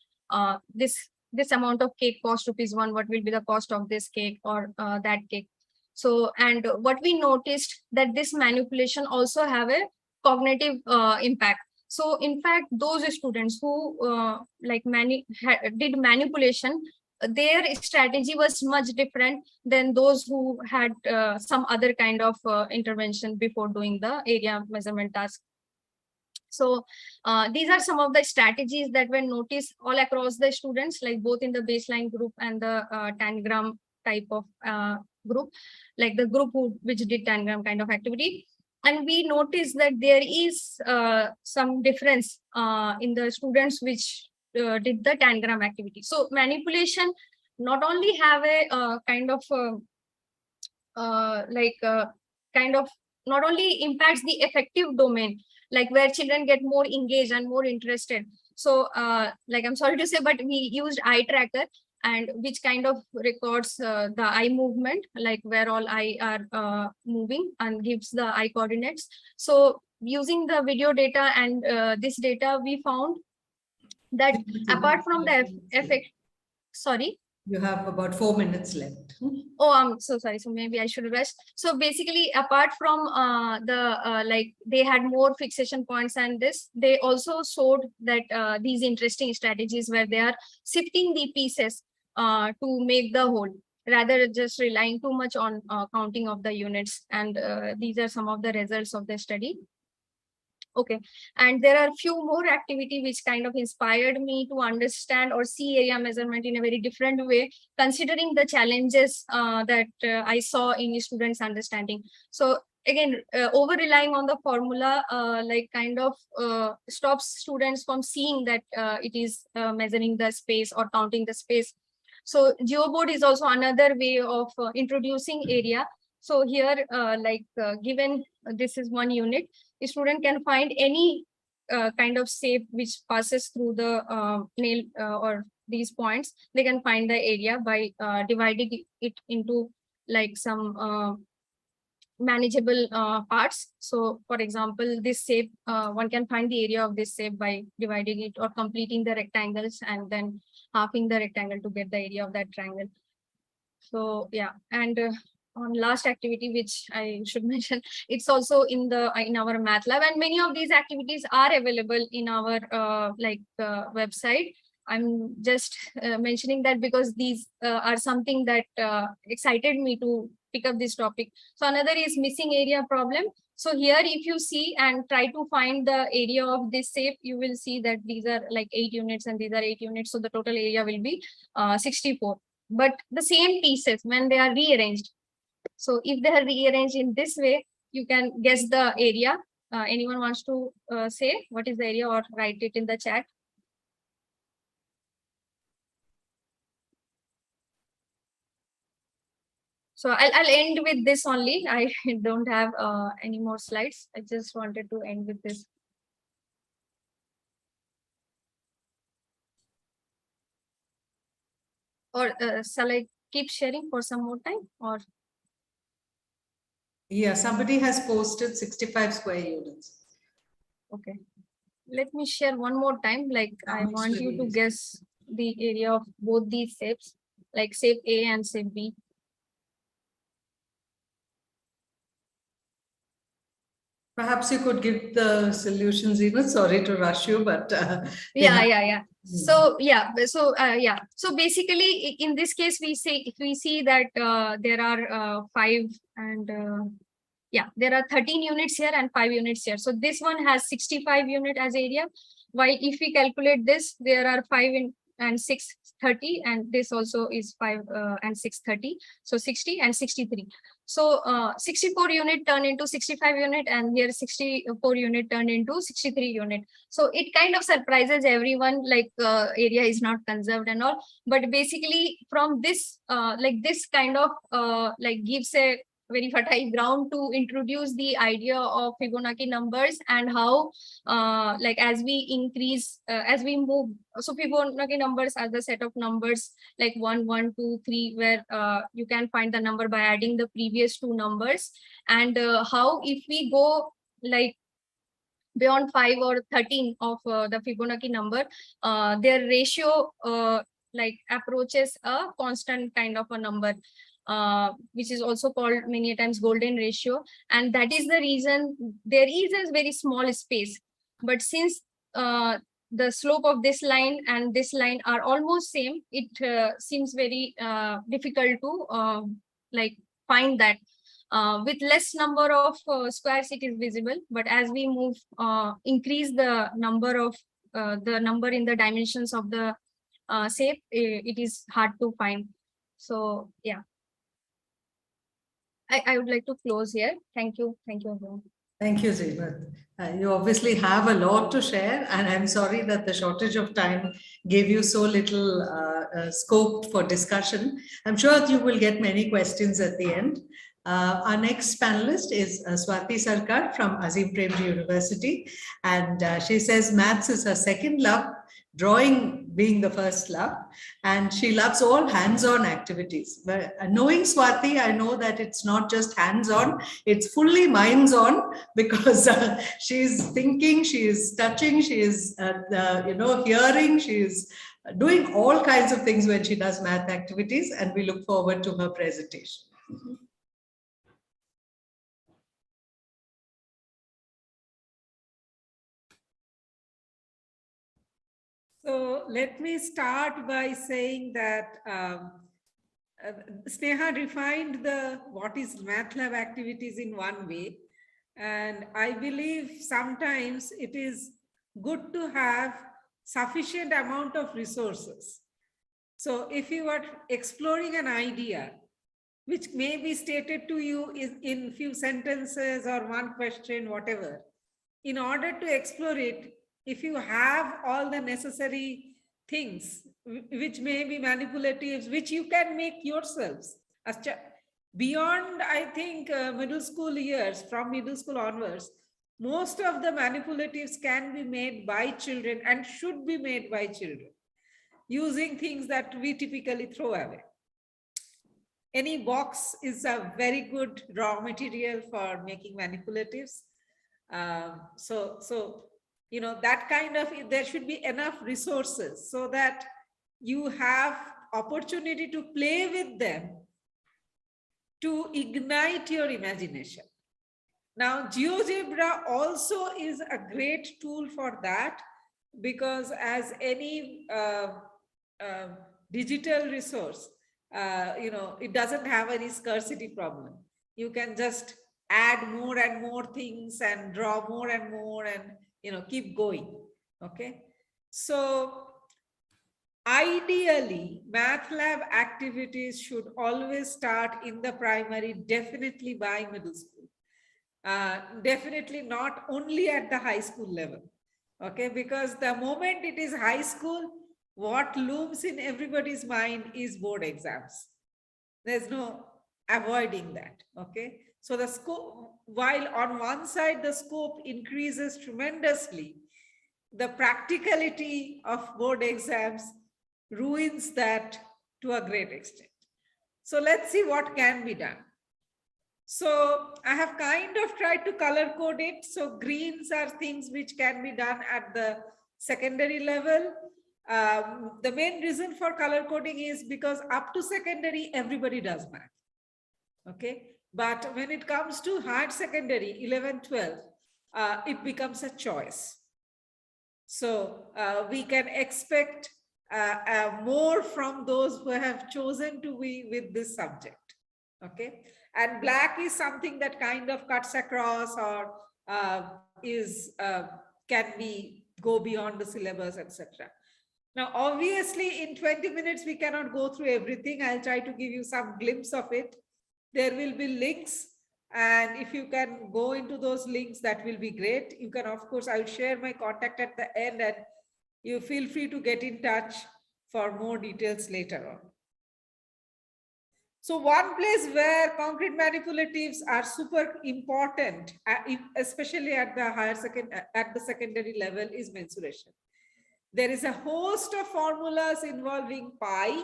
S4: this amount of cake cost rupees 1, what will be the cost of this cake or that cake. So, and what we noticed that this manipulation also have a cognitive impact. So in fact, those students who like did manipulation, their strategy was much different than those who had some other kind of intervention before doing the area measurement task. So these are some of the strategies that were noticed all across the students, like both in the baseline group and the tangram type of group, like the group which did tangram kind of activity. And we noticed that there is some difference in the students which did the tangram activity. So manipulation not only have a kind of kind of not only impacts the effective domain, like where children get more engaged and more interested. So like I'm sorry to say, but we used eye tracker, and which kind of records the eye movement, like where all eye are moving, and gives the eye coordinates. So using the video data and this data, we found that apart from the effect, sorry,
S1: you have about 4 minutes left.
S4: Oh, I'm so sorry. So maybe I should rest. So basically, apart from like they had more fixation points, and this, they also showed that these interesting strategies where they are shifting the pieces to make the whole, rather just relying too much on counting of the units. And these are some of the results of the study. Okay, and there are a few more activity which kind of inspired me to understand or see area measurement in a very different way, considering the challenges that I saw in students' understanding. So again, over relying on the formula, like kind of stops students from seeing that it is measuring the space or counting the space. So geoboard is also another way of introducing area. So here, given this is 1 unit, a student can find any kind of shape which passes through the nail or these points. They can find the area by dividing it into like some manageable parts. So for example, this shape, one can find the area of this shape by dividing it or completing the rectangles and then halving the rectangle to get the area of that triangle. So yeah, and on last activity, which I should mention, it's also in our math lab, and many of these activities are available in our website. I'm just mentioning that because these are something that excited me to pick up this topic. So another is missing area problem. So here, if you see and try to find the area of this shape, you will see that these are like 8 units and these are 8 units. So the total area will be 64. But the same pieces, when they are rearranged, so if they are rearranged in this way, you can guess the area. Anyone wants to say what is the area or write it in the chat? So I'll end with this only. I don't have any more slides. I just wanted to end with this. Or shall I keep sharing for some more time? Or
S1: Yeah, somebody has posted 65 square units.
S4: okay, let me share one more time. Like I want you to guess the area of both these shapes, like shape A and shape B.
S1: Perhaps you could give the solutions, even. Sorry to rush you, but
S4: yeah. So so basically in this case we see that there are 5 and there are 13 units here and 5 units here. So this one has 65 unit as area, while if we calculate this, there are 5 and 6 30, and this also is 5 and 6 30, so 60 and 63. So 64 unit turn into 65 unit, and here 64 unit turn into 63 unit. So it kind of surprises everyone, like area is not conserved and all. But basically from this this kind of gives a very fertile ground to introduce the idea of Fibonacci numbers and how as we increase, as we move. So Fibonacci numbers are the set of numbers like 1 1 2 3, where you can find the number by adding the previous 2 numbers, and how if we go like beyond 5 or 13 of the Fibonacci number, their ratio approaches a constant kind of a number, which is also called many times golden ratio. And that is the reason there is a very small space. But since the slope of this line and this line are almost same, it seems very difficult to find that. With less number of squares, it is visible. But as we move, increase the number in the dimensions of the shape, it is hard to find. So yeah, I would like to close here. Thank you. Thank you, everyone.
S1: Thank you, Jeenath. You obviously have a lot to share, and I'm sorry that the shortage of time gave you so little scope for discussion. I'm sure you will get many questions at the end. Our next panelist is Swati Sircar from Azim Premji University, and she says maths is her second love, drawing being the first love, and she loves all hands-on activities. But knowing Swati, I know that it's not just hands-on, it's fully minds-on, because she's thinking, she is touching, she is hearing, she is doing all kinds of things when she does math activities, and we look forward to her presentation.
S5: So let me start by saying that Sneha defined what is math lab activities in one way. And I believe sometimes it is good to have sufficient amount of resources. So if you are exploring an idea, which may be stated to you in few sentences or one question, whatever. In order to explore it, if you have all the necessary things, which may be manipulatives, which you can make yourselves. Beyond, I think, middle school years, from middle school onwards, most of the manipulatives can be made by children and should be made by children, using things that we typically throw away. Any box is a very good raw material for making manipulatives. So that kind of, there should be enough resources so that you have opportunity to play with them to ignite your imagination. Now, GeoGebra also is a great tool for that, because as any digital resource, it doesn't have any scarcity problem. You can just add more and more things and draw more and more and keep going. Okay, so ideally math lab activities should always start in the primary, definitely by middle school, definitely not only at the high school level. Okay, because the moment it is high school, what looms in everybody's mind is board exams. There's no avoiding that. Okay, so the scope, while on one side the scope increases tremendously, the practicality of board exams ruins that to a great extent. So let's see what can be done. So I have kind of tried to color code it. So greens are things which can be done at the secondary level. The main reason for color coding is because up to secondary, everybody does math. Okay, but when it comes to higher secondary, 11, 12, it becomes a choice. So we can expect more from those who have chosen to be with this subject. Okay, and black is something that kind of cuts across or can be go beyond the syllabus, etc. Now, obviously, in 20 minutes, we cannot go through everything. I'll try to give you some glimpse of it. There will be links. And if you can go into those links, that will be great. You can, of course, I'll share my contact at the end and you feel free to get in touch for more details later on. So one place where concrete manipulatives are super important, especially at the secondary level, is mensuration. There is a host of formulas involving pi,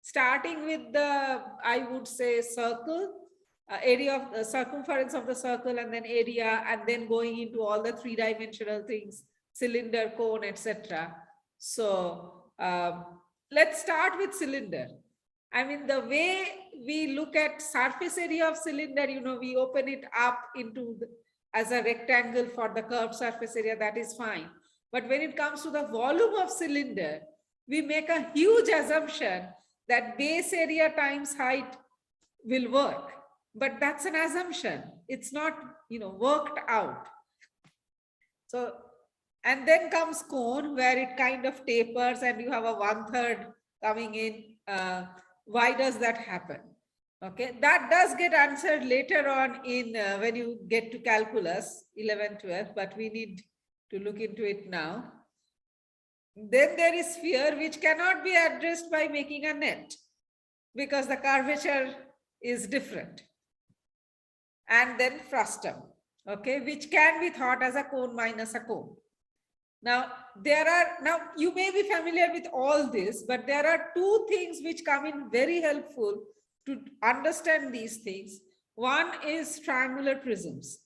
S5: starting with the, I would say, circle, area of the circumference of the circle, and then area, and then going into all the three-dimensional things, cylinder, cone, etc. So let's start with cylinder. I mean, the way we look at surface area of cylinder, we open it up into as a rectangle for the curved surface area, that is fine. But when it comes to the volume of cylinder, we make a huge assumption that base area times height will work. But that's an assumption. It's not, worked out. So, and then comes cone, where it kind of tapers and you have a 1/3 coming in. Why does that happen? Okay, that does get answered later on in when you get to calculus 11, 12, but we need to look into it now. Then there is sphere, which cannot be addressed by making a net because the curvature is different. And then frustum, okay, which can be thought as a cone minus a cone. Now, you may be familiar with all this, but there are two things which come in very helpful to understand these things. One is triangular prisms.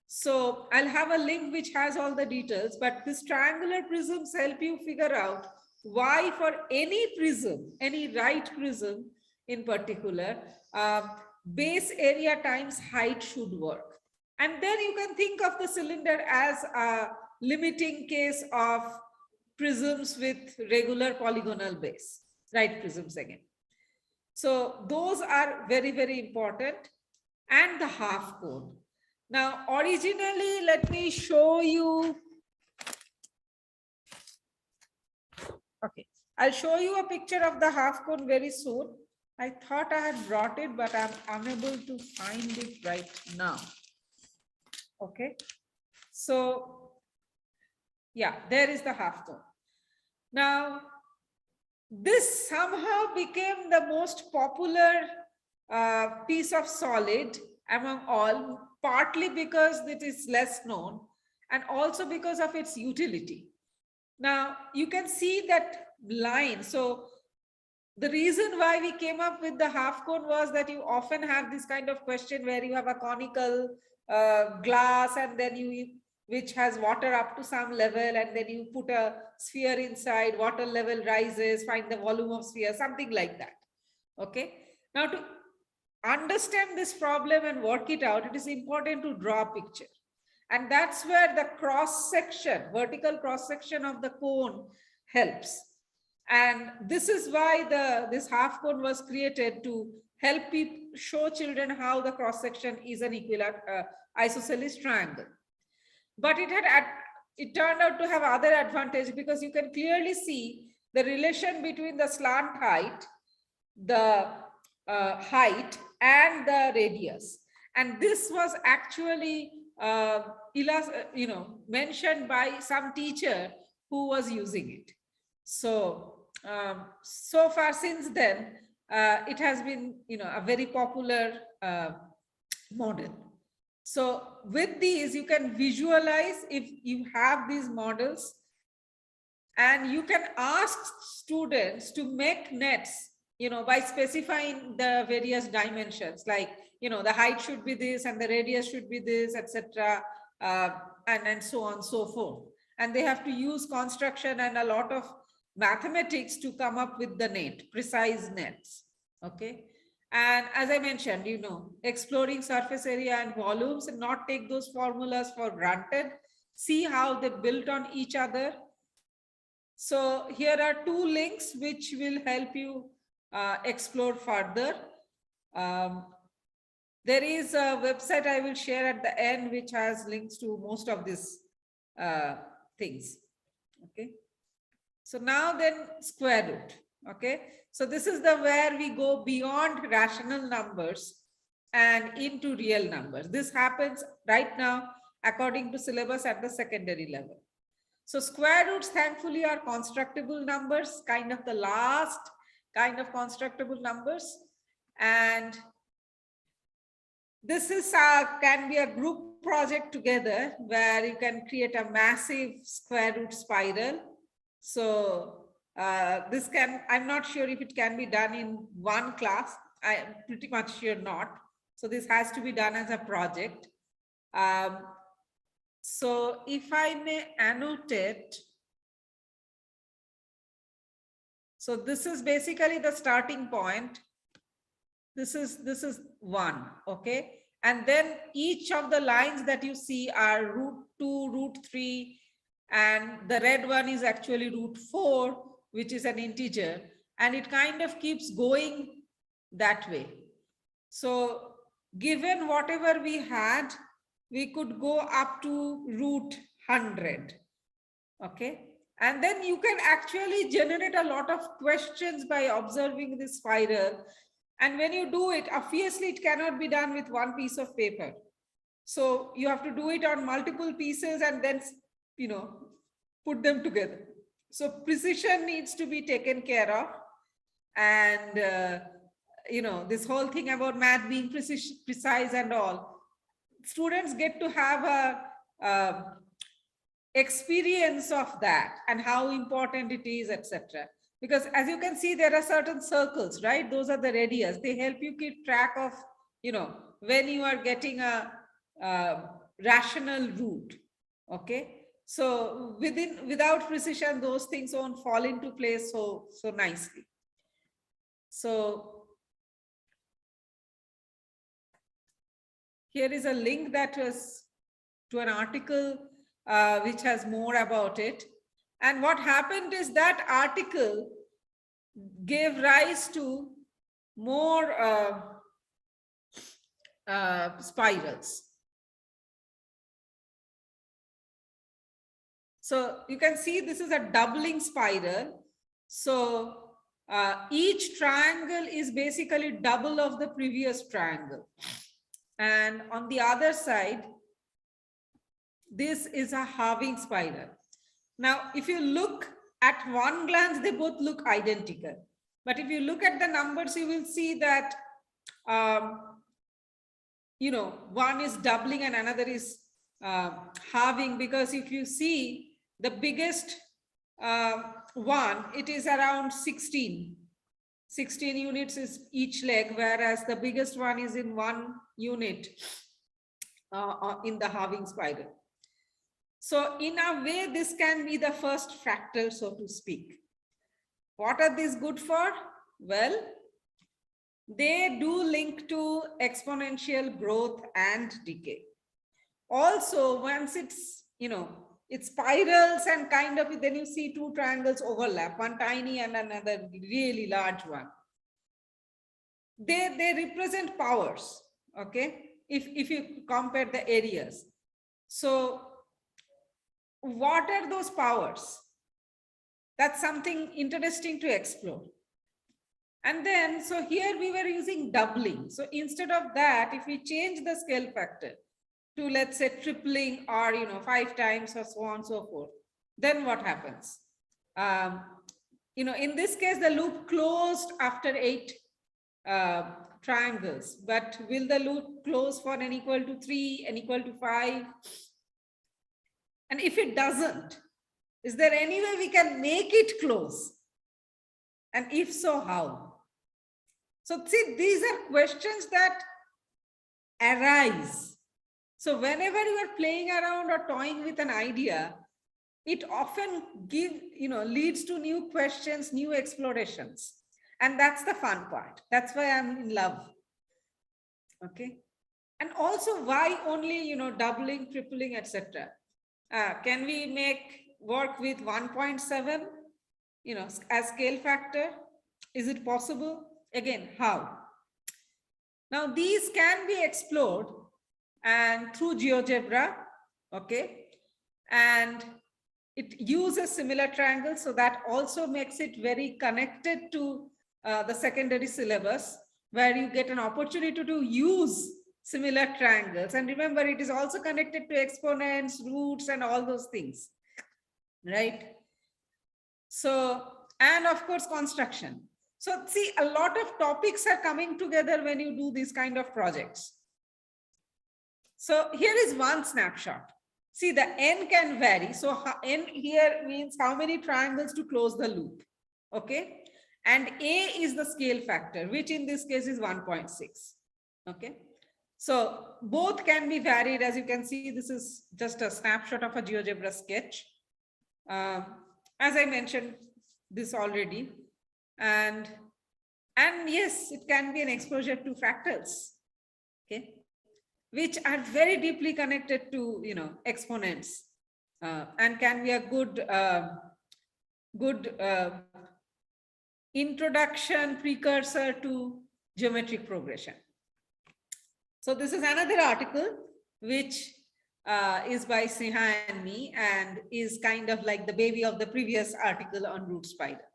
S5: So I'll have a link which has all the details, but these triangular prisms help you figure out why for any prism, any right prism in particular, base area times height should work. And then you can think of the cylinder as a limiting case of prisms with regular polygonal base, right prisms again. So those are very, very important. And the half cone. Now, originally, let me show you. Okay, I'll show you a picture of the half cone very soon. I thought I had brought it, but I'm unable to find it right now. Okay. So, yeah, there is the half tone. Now, this somehow became the most popular piece of solid among all, partly because it is less known and also because of its utility. Now, you can see that line. So, the reason why we came up with the half cone was that you often have this kind of question where you have a conical glass and then which has water up to some level, and then you put a sphere inside, water level rises, find the volume of sphere, something like that. Okay. Now, to understand this problem and work it out, it is important to draw a picture. And that's where the cross section, vertical cross section of the cone helps. And this is why this half cone was created, to help people show children how the cross section is an isosceles triangle. But it turned out to have other advantage, because you can clearly see the relation between the slant height, the height, and the radius. And this was actually mentioned by some teacher who was using it. So, so far since then, it has been, a very popular model. So with these, you can visualize if you have these models, and you can ask students to make nets, by specifying the various dimensions, like, the height should be this and the radius should be this, etc. And so on and so forth. And they have to use construction and a lot of mathematics to come up with the net, precise nets. Okay. And as I mentioned, exploring surface area and volumes, and not take those formulas for granted. See how they built on each other. So here are two links which will help you explore further. There is a website I will share at the end, which has links to most of these things. Okay. So now then, square root. Okay. So this is where we go beyond rational numbers and into real numbers. This happens right now according to syllabus at the secondary level. So square roots, thankfully, are constructible numbers, kind of the last kind of constructible numbers. And this is can be a group project together, where you can create a massive square root spiral. So this I'm not sure if it can be done in one class. I'm pretty much sure not. So this has to be done as a project. So if I may annotate, so this is basically the starting point. This is 1, okay? And then each of the lines that you see are √2, √3, and the red one is actually √4, which is an integer, and it kind of keeps going that way. So given whatever we had, we could go up to √100, okay? And then you can actually generate a lot of questions by observing this spiral. And when you do it, obviously it cannot be done with one piece of paper. So you have to do it on multiple pieces and then, put them together. So precision needs to be taken care of. And, this whole thing about math being precise and all, students get to have a experience of that and how important it is, etc. Because as you can see, there are certain circles, right? Those are the radius. They help you keep track of, when you are getting a rational root. Okay. So without precision, those things won't fall into place so nicely. So here is a link that was to an article which has more about it. And what happened is that article gave rise to more spirals. So you can see this is a doubling spiral. So each triangle is basically double of the previous triangle. And on the other side, this is a halving spiral. Now, if you look at one glance, they both look identical. But if you look at the numbers, you will see that, one is doubling and another is halving, because if you see the biggest one, it is around 16 units is each leg, whereas the biggest one is in 1 unit in the halving spiral. So in a way, this can be the first fractal, so to speak. What are these good for? Well, they do link to exponential growth and decay. Also, once it's, it spirals and kind of, then you see two triangles overlap, one tiny and another really large one. They represent powers, okay? If you compare the areas. So what are those powers? That's something interesting to explore. And then, so here we were using doubling. So instead of that, if we change the scale factor to, let's say, tripling or 5 times or so on and so forth, then what happens? In this case, the loop closed after 8 triangles, but will the loop close for n equal to 3, n equal to 5? And if it doesn't, is there any way we can make it close? And if so, how? So see, these are questions that arise. So whenever you are playing around or toying with an idea, it often leads to new questions, new explorations. And that's the fun part. That's why I'm in love. Okay. And also why only, doubling, tripling, etc. Can we work with 1.7, as scale factor? Is it possible? Again, how? Now, these can be explored and through GeoGebra, okay? And it uses similar triangles, so that also makes it very connected to the secondary syllabus, where you get an opportunity to use similar triangles. And remember, it is also connected to exponents, roots, and all those things, right? So, and of course, construction. So see, a lot of topics are coming together when you do these kind of projects. So here is one snapshot. See, the n can vary. So n here means how many triangles to close the loop, okay? And A is the scale factor, which in this case is 1.6, okay? So both can be varied. As you can see, this is just a snapshot of a GeoGebra sketch. As I mentioned this already. And yes, it can be an exposure to fractals, okay, which are very deeply connected to exponents, and can be a good introduction, precursor to geometric progression. So this is another article which is by Sneha and me, and is kind of like the baby of the previous article on root spider.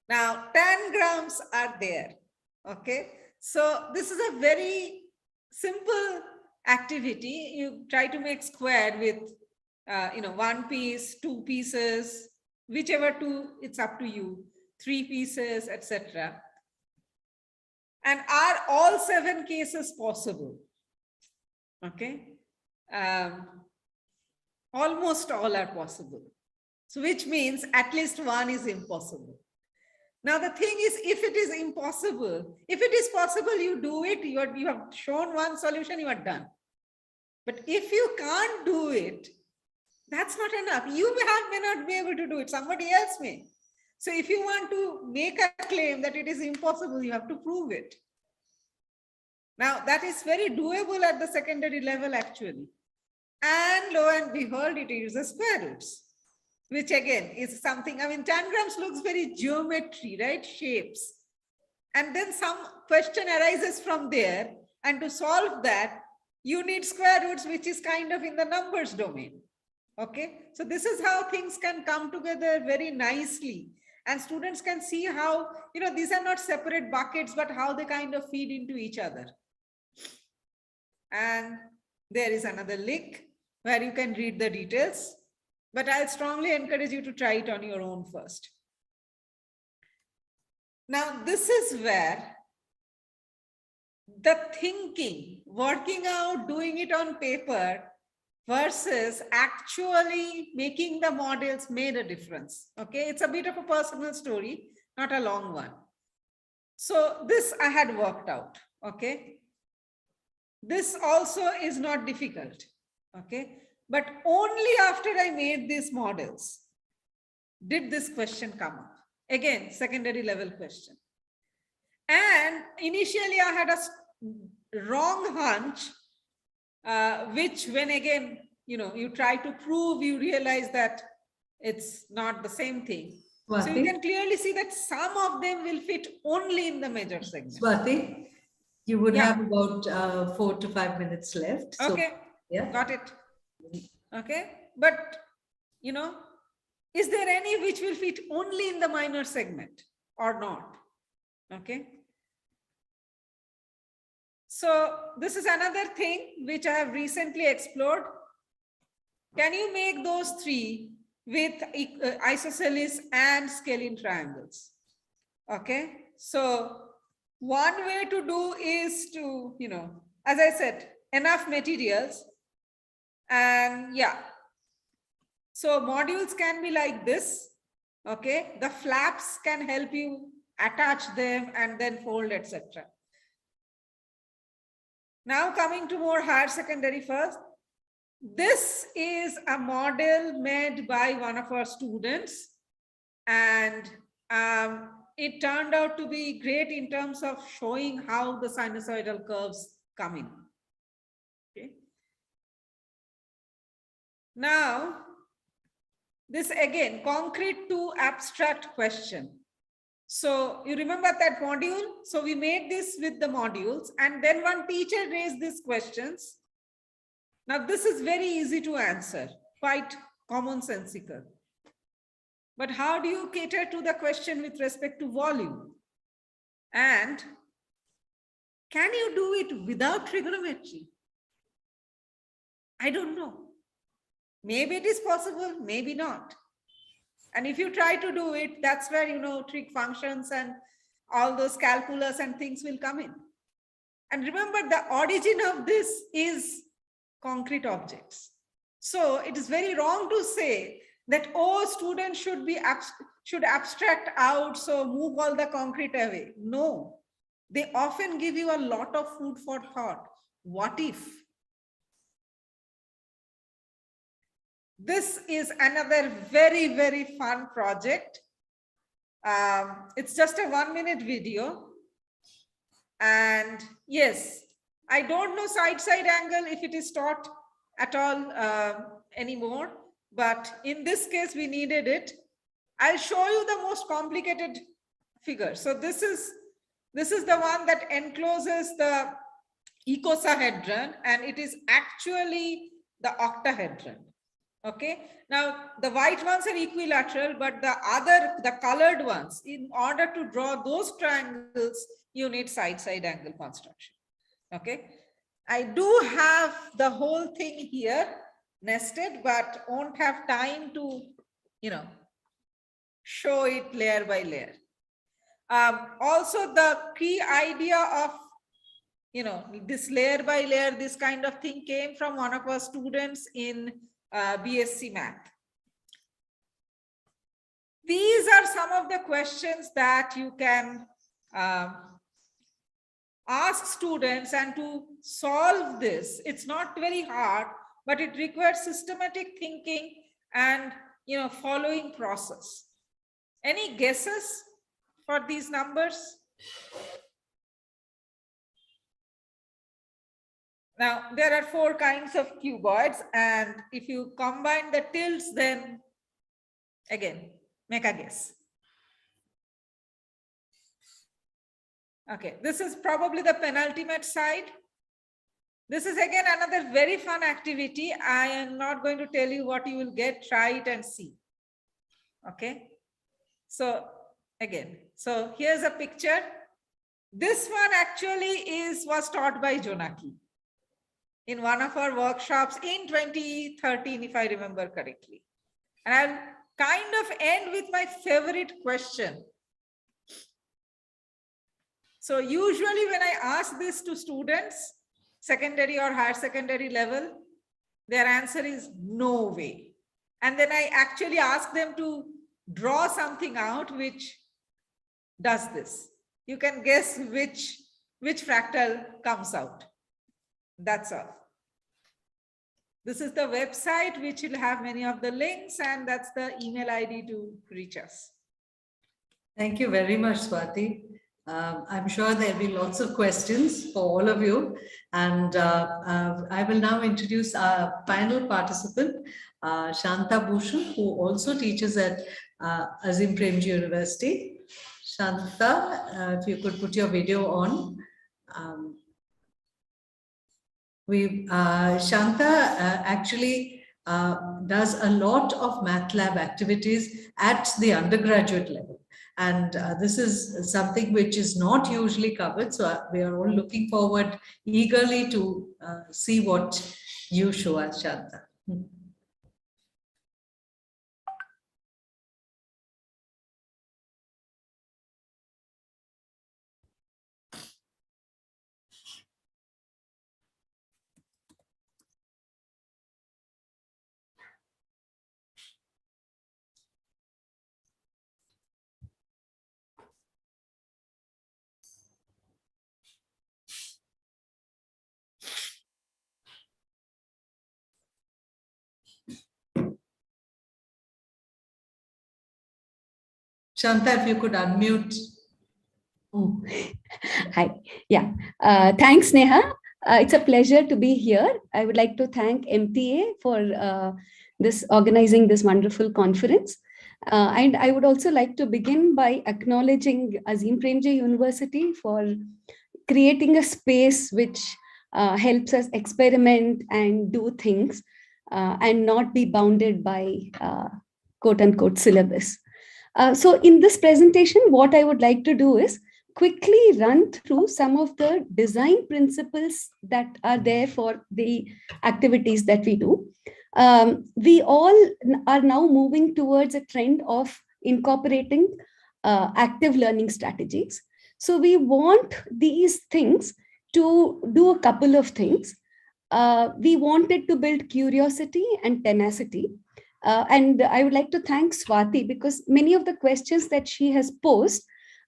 S5: Now, tangrams are there, okay? So this is a very simple activity. You try to make square with, 1 piece, 2 pieces, whichever 2, it's up to you, 3 pieces, etc. And are all 7 cases possible? Okay. Almost all are possible. So which means at least 1 is impossible. Now, the thing is, if it is impossible, if it is possible, you do it, you have shown one solution, you are done. But if you can't do it, that's not enough. You may not be able to do it. Somebody else may. So if you want to make a claim that it is impossible, you have to prove it. Now, that is very doable at the secondary level, actually. And lo and behold, it uses square roots, which again is something, tangrams looks very geometry, right? Shapes. And then some question arises from there. And to solve that, you need square roots, which is kind of in the numbers domain. Okay, so this is how things can come together very nicely, and students can see how, these are not separate buckets, but how they kind of feed into each other. And there is another link where you can read the details, but I'll strongly encourage you to try it on your own first. Now, this is where the thinking, working out, doing it on paper versus actually making the models made a difference. Okay, it's a bit of a personal story, not a long one. So this I had worked out. Okay, this also is not difficult. Okay, but only after I made these models did this question come up. Again, secondary level question. And initially I had a wrong hunch, which when again, you try to prove, you realize that it's not the same thing.
S1: Swati?
S5: So you can clearly see that some of them will fit only in the major segment.
S1: Swati, you would have about 4 to 5 minutes left. So,
S5: okay,
S1: yeah,
S5: got it. Okay, but is there any which will fit only in the minor segment or not? Okay. So this is another thing which I have recently explored. Can you make those three with isosceles and scalene triangles? Okay. So one way to do is to, as I said, enough materials. And yeah. So modules can be like this. Okay. The flaps can help you attach them and then fold, etc. Now coming to more higher secondary first. This is a model made by one of our students, and it turned out to be great in terms of showing how the sinusoidal curves come in. Okay. Now, this again, concrete to abstract question. So you remember that module? So we made this with the modules, and then one teacher raised these questions. Now this is very easy to answer, quite commonsensical. But how do you cater to the question with respect to volume? And can you do it without trigonometry? I don't know. Maybe it is possible, maybe not. And if you try to do it, that's where, trig functions and all those calculus and things will come in. And remember, the origin of this is concrete objects. So it is very wrong to say that, oh, students should abstract out, so move all the concrete away. No, they often give you a lot of food for thought. What if? This is another very, very fun project. It's just a 1-minute video. And yes, I don't know side angle if it is taught at all anymore, but in this case we needed it. I'll show you the most complicated figure. So this is the one that encloses the icosahedron, and it is actually the octahedron. Okay, now the white ones are equilateral, but the colored ones, in order to draw those triangles, you need side angle construction. Okay, I do have the whole thing here nested, but won't have time to, show it layer by layer. Also, the key idea of, this layer by layer, this kind of thing came from one of our students in BSc Math. These are some of the questions that you can ask students, and to solve this, it's not very hard, but it requires systematic thinking and following process. Any guesses for these numbers? Now, there are 4 kinds of cuboids, and if you combine the tildes, then again, make a guess. Okay, this is probably the penultimate side. This is again another very fun activity. I am not going to tell you what you will get. Try it and see. Okay. So again, so here's a picture. This one actually was taught by Jonaki in one of our workshops in 2013, if I remember correctly. And I'll kind of end with my favorite question. So usually when I ask this to students, secondary or higher secondary level, their answer is no way. And then I actually ask them to draw something out which does this. You can guess which fractal comes out. That's all. This is the website which will have many of the links, and that's the email ID to reach us.
S1: Thank you very much, Swati. I'm sure there'll be lots of questions for all of you. And I will now introduce our final participant, Shantha Bhushan, who also teaches at Azim Premji University. Shantha, if you could put your video on. Shantha actually does a lot of math lab activities at the undergraduate level. And this is something which is not usually covered. So we are all looking forward eagerly to see what you show us, Shantha. Shantha, if you could unmute.
S6: Oh. Hi. Yeah. Thanks, Sneha. It's a pleasure to be here. I would like to thank MTA for organizing this wonderful conference. And I would also like to begin by acknowledging Azim Premji University for creating a space which helps us experiment and do things and not be bounded by quote unquote syllabus. So in this presentation, what I would like to do is quickly run through some of the design principles that are there for the activities that we do. We all are now moving towards a trend of incorporating active learning strategies. So we want these things to do a couple of things. We wanted to build curiosity and tenacity. And I would like to thank Swati because many of the questions that she has posed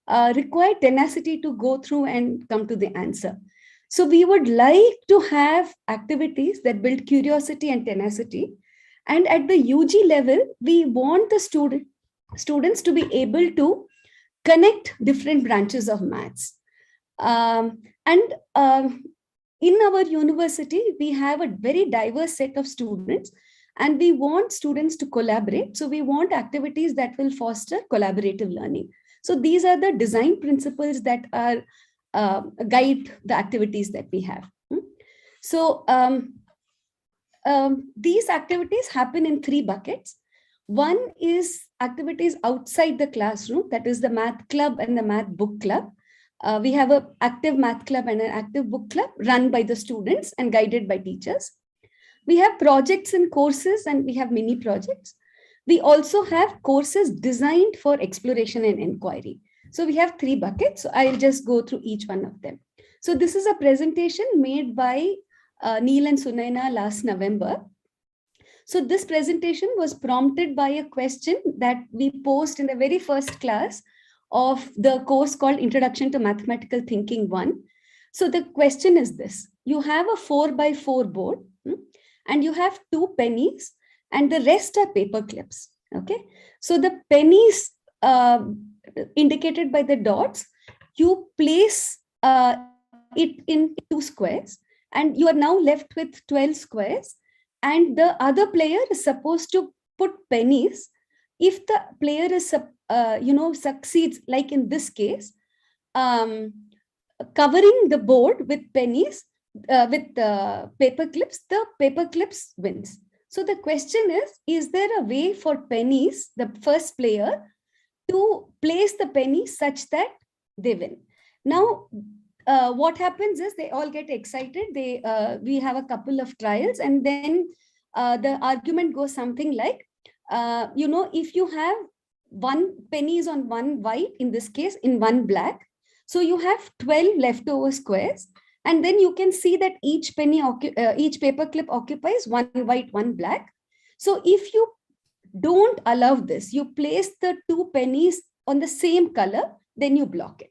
S6: require tenacity to go through and come to the answer. So we would like to have activities that build curiosity and tenacity. And at the UG level, we want the students to be able to connect different branches of maths. In our university, we have a very diverse set of students. And we want students to collaborate. So we want activities that will foster collaborative learning. So these are the design principles that are guide the activities that we have. So these activities happen in 3 buckets. One is activities outside the classroom, that is the math club and the math book club. We have an active math club and an active book club run by the students and guided by teachers. We have projects and courses, and we have mini projects. We also have courses designed for exploration and inquiry. So we have 3 buckets. So I'll just go through each one of them. So this is a presentation made by Neil and Sunaina last November. So this presentation was prompted by a question that we posed in the very first class of the course called Introduction to Mathematical Thinking 1. So the question is this: you have a 4x4 board, and you have 2 pennies and the rest are paper clips. Okay. So the pennies indicated by the dots, you place it in 2 squares and you are now left with 12 squares. And the other player is supposed to put pennies. If the player is, succeeds, like in this case, covering the board with pennies, paper clips, the paper clips wins. So the question is there a way for pennies, the first player, to place the pennies such that they win? Now, what happens is they all get excited. We have a couple of trials, and then the argument goes something like, if you have one pennies on one white, in this case, in one black, so you have 12 leftover squares, and then you can see that each paper clip occupies one white, one black. So if you don't allow this, you place the two pennies on the same color, then you block it.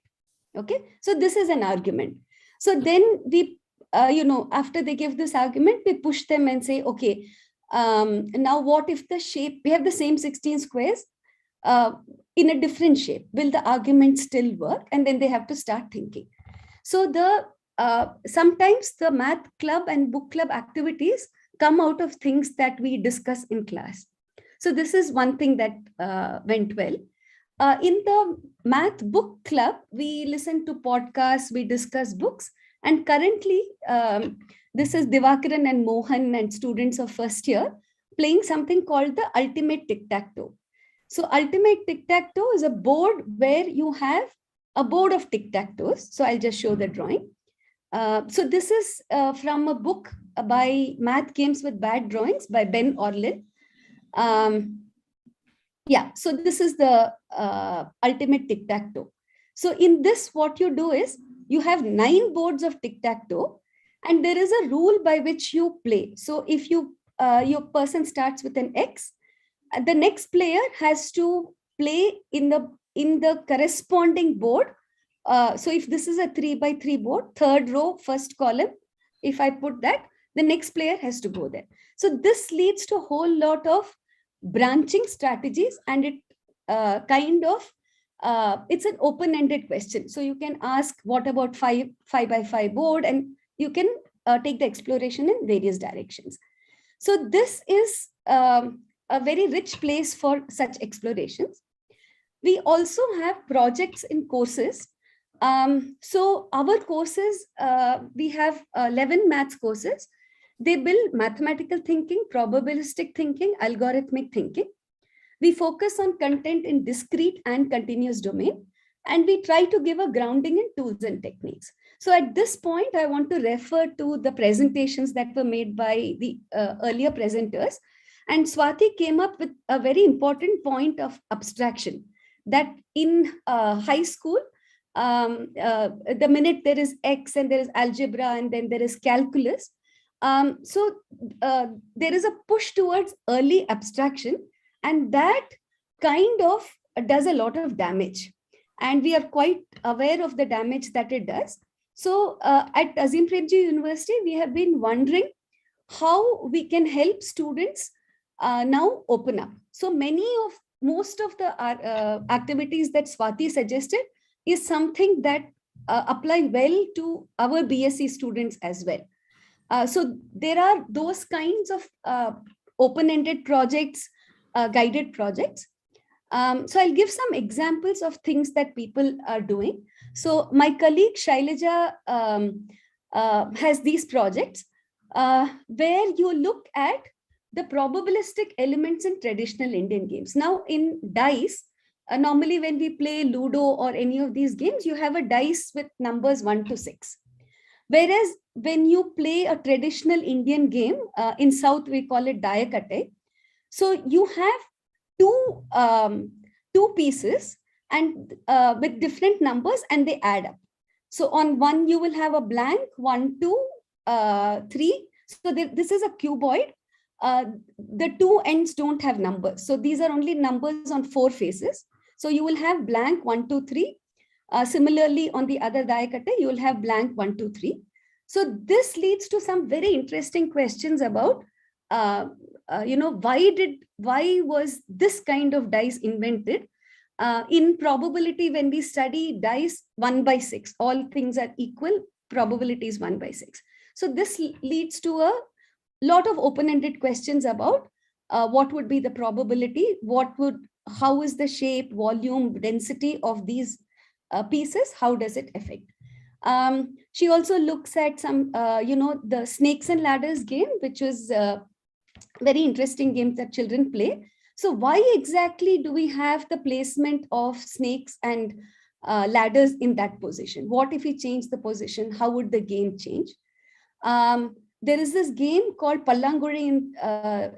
S6: Okay, so this is an argument. So then we, after they give this argument, we push them and say, okay, now what if the shape, we have the same 16 squares in a different shape? Will the argument still work? And then they have to start thinking. So sometimes the math club and book club activities come out of things that we discuss in class. So this is one thing that went well. In the math book club, we listen to podcasts, we discuss books, and currently this is Divakaran and Mohan and students of first year playing something called the Ultimate Tic-Tac-Toe. So Ultimate Tic-Tac-Toe is a board where you have a board of tic-tac-toes. So I'll just show the drawing. So this is from a book by Math Games with Bad Drawings by Ben Orlin. So this is the Ultimate Tic-Tac-Toe. So in this, what you do is you have 9 boards of tic-tac-toe, and there is a rule by which you play. So if your person starts with an X, the next player has to play in the corresponding board. So if this is a 3x3 board, third row, first column, if I put that, the next player has to go there. So this leads to a whole lot of branching strategies, and it it's an open-ended question. So you can ask, what about 5x5 board? And you can take the exploration in various directions. So this is a very rich place for such explorations. We also have projects in courses. So our courses, we have 11 maths courses. They build mathematical thinking, probabilistic thinking, algorithmic thinking. We focus on content in discrete and continuous domain, and we try to give a grounding in tools and techniques. So at this point, I want to refer to the presentations that were made by the earlier presenters. And Swati came up with a very important point of abstraction, that in high school, the minute there is X and there is algebra and then there is calculus, so there is a push towards early abstraction, and that kind of does a lot of damage. And we are quite aware of the damage that it does. So at Azim Premji University, we have been wondering how we can help students now open up. So most of the activities that Swati suggested is something that apply well to our BSc students as well. So there are those kinds of open-ended projects, guided projects. So I'll give some examples of things that people are doing. So my colleague Shailaja has these projects where you look at the probabilistic elements in traditional Indian games. Now in dice, normally when we play Ludo or any of these games, you have a dice with numbers 1 to 6. Whereas when you play a traditional Indian game, in South we call it Dayakate. So you have two pieces and with different numbers, and they add up. So on one you will have a blank 1, 2, 3. So this is a cuboid. The two ends don't have numbers. So these are only numbers on 4 faces. So you will have blank 1, 2, 3. Similarly, on the other Dayakate, you will have blank 1, 2, 3. So this leads to some very interesting questions about, why was this kind of dice invented? In probability, when we study dice 1 by 6, all things are equal, probability is 1 by 6. So this leads to a lot of open-ended questions about what would be the probability, how is the shape, volume, density of these pieces, how does it affect? She also looks at some, the snakes and ladders game, which is very interesting game that children play. So why exactly do we have the placement of snakes and ladders in that position? What if we change the position? How would the game change? There is this game called Pallanguri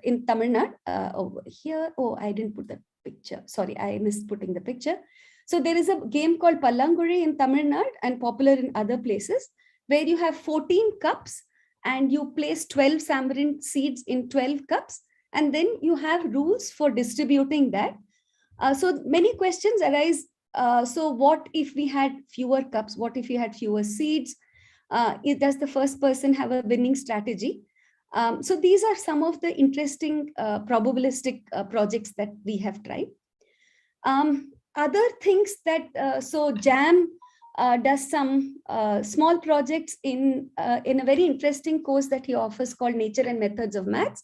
S6: in Tamil Nadu over here. Oh, I didn't put the picture. Sorry, I missed putting the picture. So there is a game called Pallanguri in Tamil Nadu and popular in other places, where you have 14 cups and you place 12 tamarind seeds in 12 cups. And then you have rules for distributing that. So many questions arise. So what if we had fewer cups? What if we had fewer seeds? Does the first person have a winning strategy? So these are some of the interesting probabilistic projects that we have tried. Other things that, so JAM does some small projects in a very interesting course that he offers called Nature and Methods of Maths.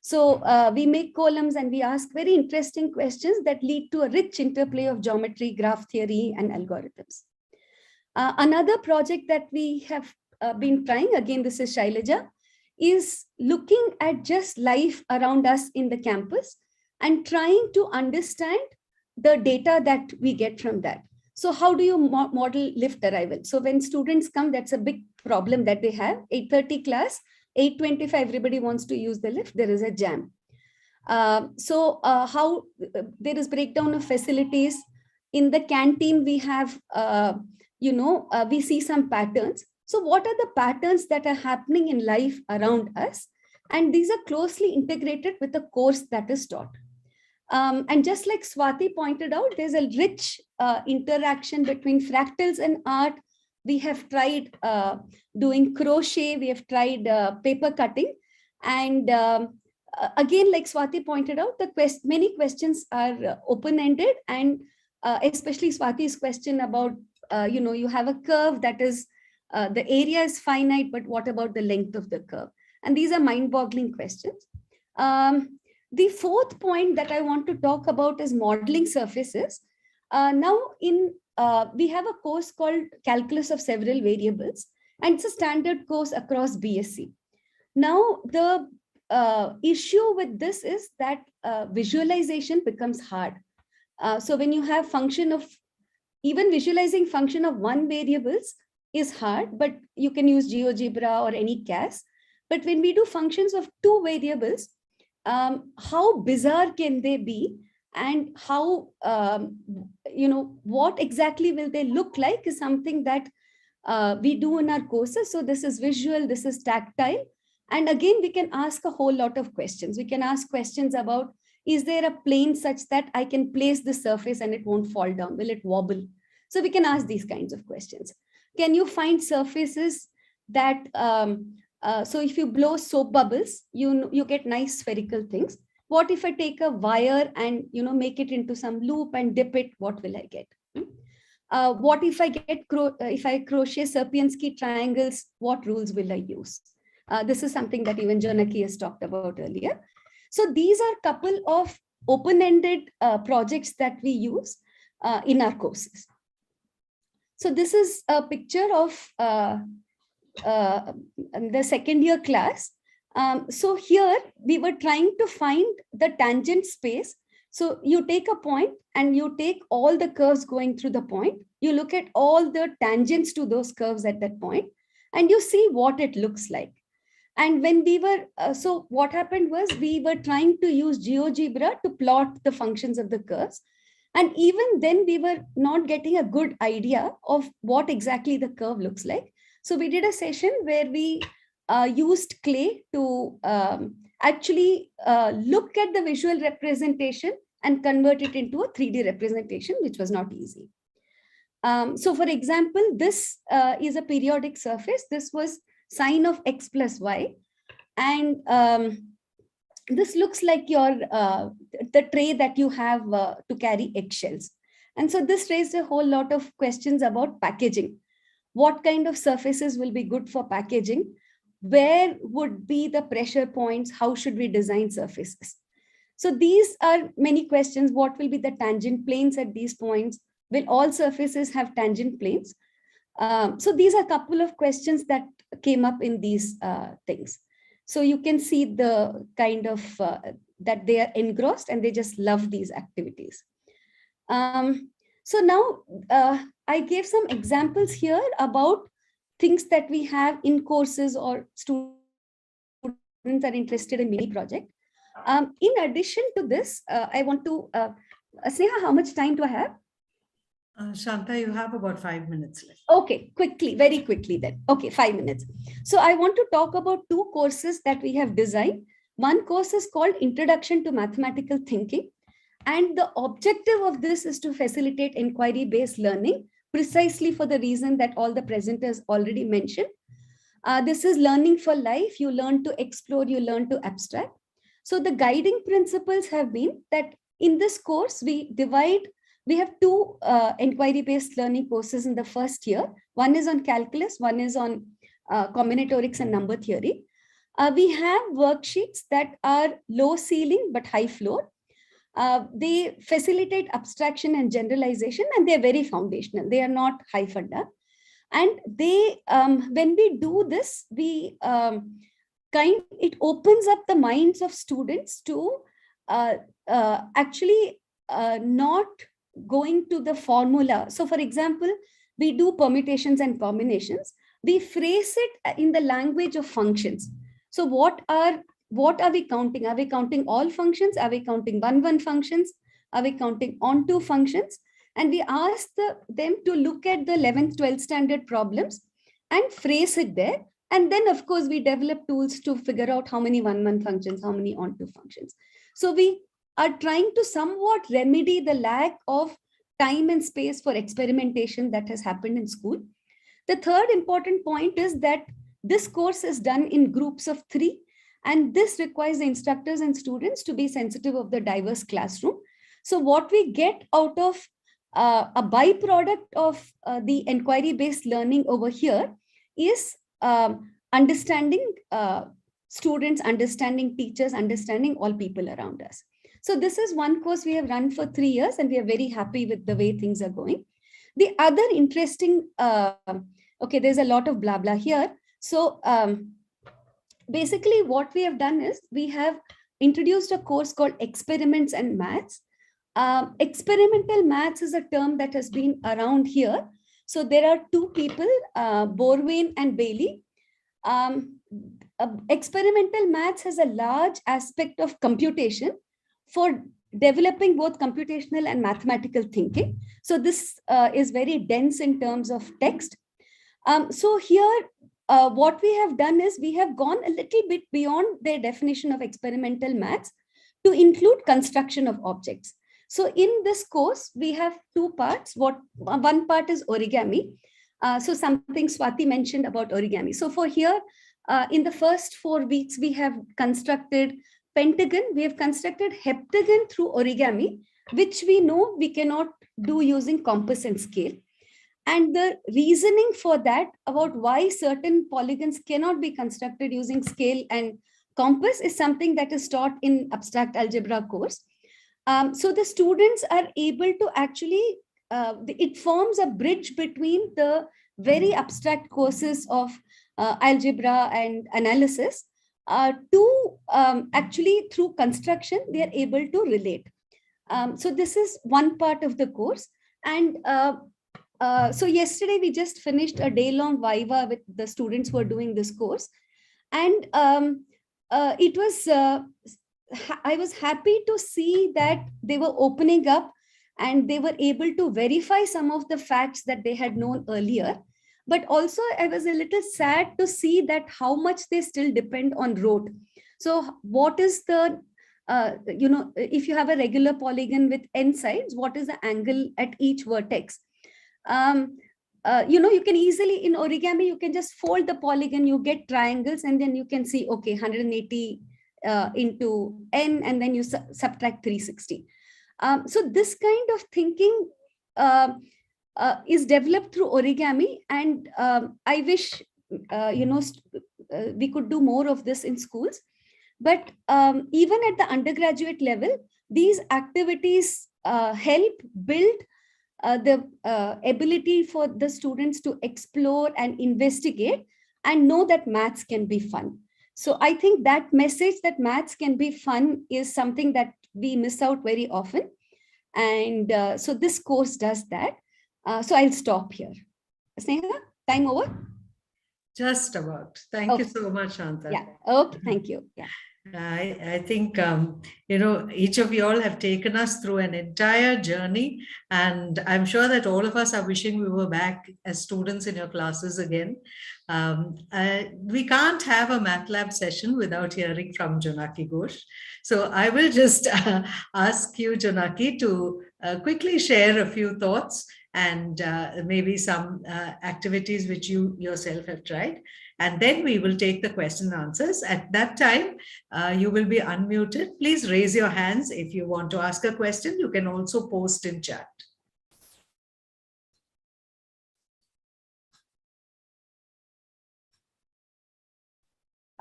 S6: So we make columns and we ask very interesting questions that lead to a rich interplay of geometry, graph theory, and algorithms. Another project that we have been trying, again, this is Shailaja, is looking at just life around us in the campus and trying to understand the data that we get from that. So how do you model lift arrival? So when students come, that's a big problem that they have. 8:30 class, 8:25, everybody wants to use the lift. There is a jam. How there is breakdown of facilities. In the canteen, we have, we see some patterns. So what are the patterns that are happening in life around us? And these are closely integrated with the course that is taught. And just like Swati pointed out, there's a rich interaction between fractals and art. We have tried doing crochet, we have tried paper cutting. And again, like Swati pointed out, many questions are open-ended, and especially Swati's question about, you have a curve that is, the area is finite, but what about the length of the curve? And these are mind-boggling questions. The fourth point that I want to talk about is modeling surfaces. Now, we have a course called Calculus of Several Variables, and it's a standard course across BSc. Now, the issue with this is that visualization becomes hard. So when you have function of, even visualizing function of one variables is hard, but you can use GeoGebra or any CAS. But when we do functions of two variables, how bizarre can they be, and how, what exactly will they look like is something that we do in our courses. So this is visual, this is tactile. And again, we can ask a whole lot of questions. We can ask questions about, is there a plane such that I can place the surface and it won't fall down? Will it wobble? So we can ask these kinds of questions. Can you find surfaces that, so if you blow soap bubbles, you get nice spherical things. What if I take a wire and make it into some loop and dip it? What will I get? What if I get if I crochet Sierpinski triangles? What rules will I use? This is something that even Jonaki has talked about earlier. So these are a couple of open-ended projects that we use in our courses. So this is a picture of the second year class. So here we were trying to find the tangent space. So you take a point and you take all the curves going through the point. You look at all the tangents to those curves at that point, and you see what it looks like. And when we were, so what happened was we were trying to use GeoGebra to plot the functions of the curves. And even then we were not getting a good idea of what exactly the curve looks like. So we did a session where we used clay to actually look at the visual representation and convert it into a 3D representation, which was not easy. So for example, this is a periodic surface. This was sine of x plus y. And this looks like your the tray that you have to carry eggshells. And so this raised a whole lot of questions about packaging. What kind of surfaces will be good for packaging? Where would be the pressure points? How should we design surfaces? So these are many questions. What will be the tangent planes at these points? Will all surfaces have tangent planes? So these are a couple of questions that came up in these things. So you can see the kind of that they are engrossed and they just love these activities. So now I gave some examples here about things that we have in courses or students are interested in mini project. In addition to this, I want to, Sneha, how much time do I have?
S1: Shantha, you have about 5 minutes left.
S6: Okay, quickly, very quickly then. Okay, 5 minutes. So I want to talk about 2 courses that we have designed. One course is called Introduction to Mathematical Thinking. And the objective of this is to facilitate inquiry-based learning, precisely for the reason that all the presenters already mentioned. This is learning for life. You learn to explore, you learn to abstract. So the guiding principles have been that in this course, we have 2 inquiry-based learning courses in the first year. One is on calculus, one is on combinatorics and number theory. We have worksheets that are low ceiling but high floor. They facilitate abstraction and generalization, and they're very foundational. They are not high funda. And they, when we do this, it opens up the minds of students to actually not going to the formula. So for example, we do permutations and combinations. We phrase it in the language of functions. So what are we counting? Are we counting all functions? Are we counting one functions? Are we counting onto functions? And we ask them to look at the 11th, 12th standard problems and phrase it there. And then of course we develop tools to figure out how many one functions, how many onto functions. So we are trying to somewhat remedy the lack of time and space for experimentation that has happened in school. The third important point is that this course is done in groups of 3, and this requires the instructors and students to be sensitive of the diverse classroom. So what we get out of a byproduct of the inquiry-based learning over here is understanding students, understanding teachers, understanding all people around us. So this is one course we have run for 3 years, and we are very happy with the way things are going. The other interesting, okay, there's a lot of blah blah here. So basically what we have done is we have introduced a course called Experiments and Maths. Experimental maths is a term that has been around here. So there are 2 people, Borwein and Bailey. Experimental maths has a large aspect of computation for developing both computational and mathematical thinking. So this is very dense in terms of text. So here, what we have done is we have gone a little bit beyond their definition of experimental maths to include construction of objects. So in this course, we have 2 parts. One part is origami. So something Swati mentioned about origami. So for here, in the first 4 weeks, we have constructed pentagon. We have constructed heptagon through origami, which we know we cannot do using compass and scale. And the reasoning for that about why certain polygons cannot be constructed using scale and compass is something that is taught in abstract algebra course. So the students are able to actually, it forms a bridge between the very abstract courses of algebra and analysis to actually through construction, they are able to relate. So this is one part of the course. And so yesterday we just finished a day-long viva with the students who are doing this course. And it was, I was happy to see that they were opening up and they were able to verify some of the facts that they had known earlier. But also I was a little sad to see that how much they still depend on rote. So what is the, if you have a regular polygon with n sides, what is the angle at each vertex? You can easily, in origami, you can just fold the polygon, you get triangles, and then you can see, okay, 180 into n, and then you subtract 360. So this kind of thinking is developed through origami, and I wish we could do more of this in schools. But even at the undergraduate level, these activities help build the ability for the students to explore and investigate and know that maths can be fun. So I think that message that maths can be fun is something that we miss out very often. And so this course does that. So I'll stop here. Sneha, time over?
S1: Just about. Thank you
S6: Okay.
S1: so much, Shantha.
S6: Yeah. Okay. Thank you. Yeah.
S1: I think, each of you all have taken us through an entire journey, and I'm sure that all of us are wishing we were back as students in your classes again. We can't have a math lab session without hearing from Jonaki Ghosh. So I will just ask you, Jonaki, to quickly share a few thoughts and maybe some activities which you yourself have tried. And then we will take the question and answers. At that time, you will be unmuted. Please raise your hands if you want to ask a question. You can also post in chat.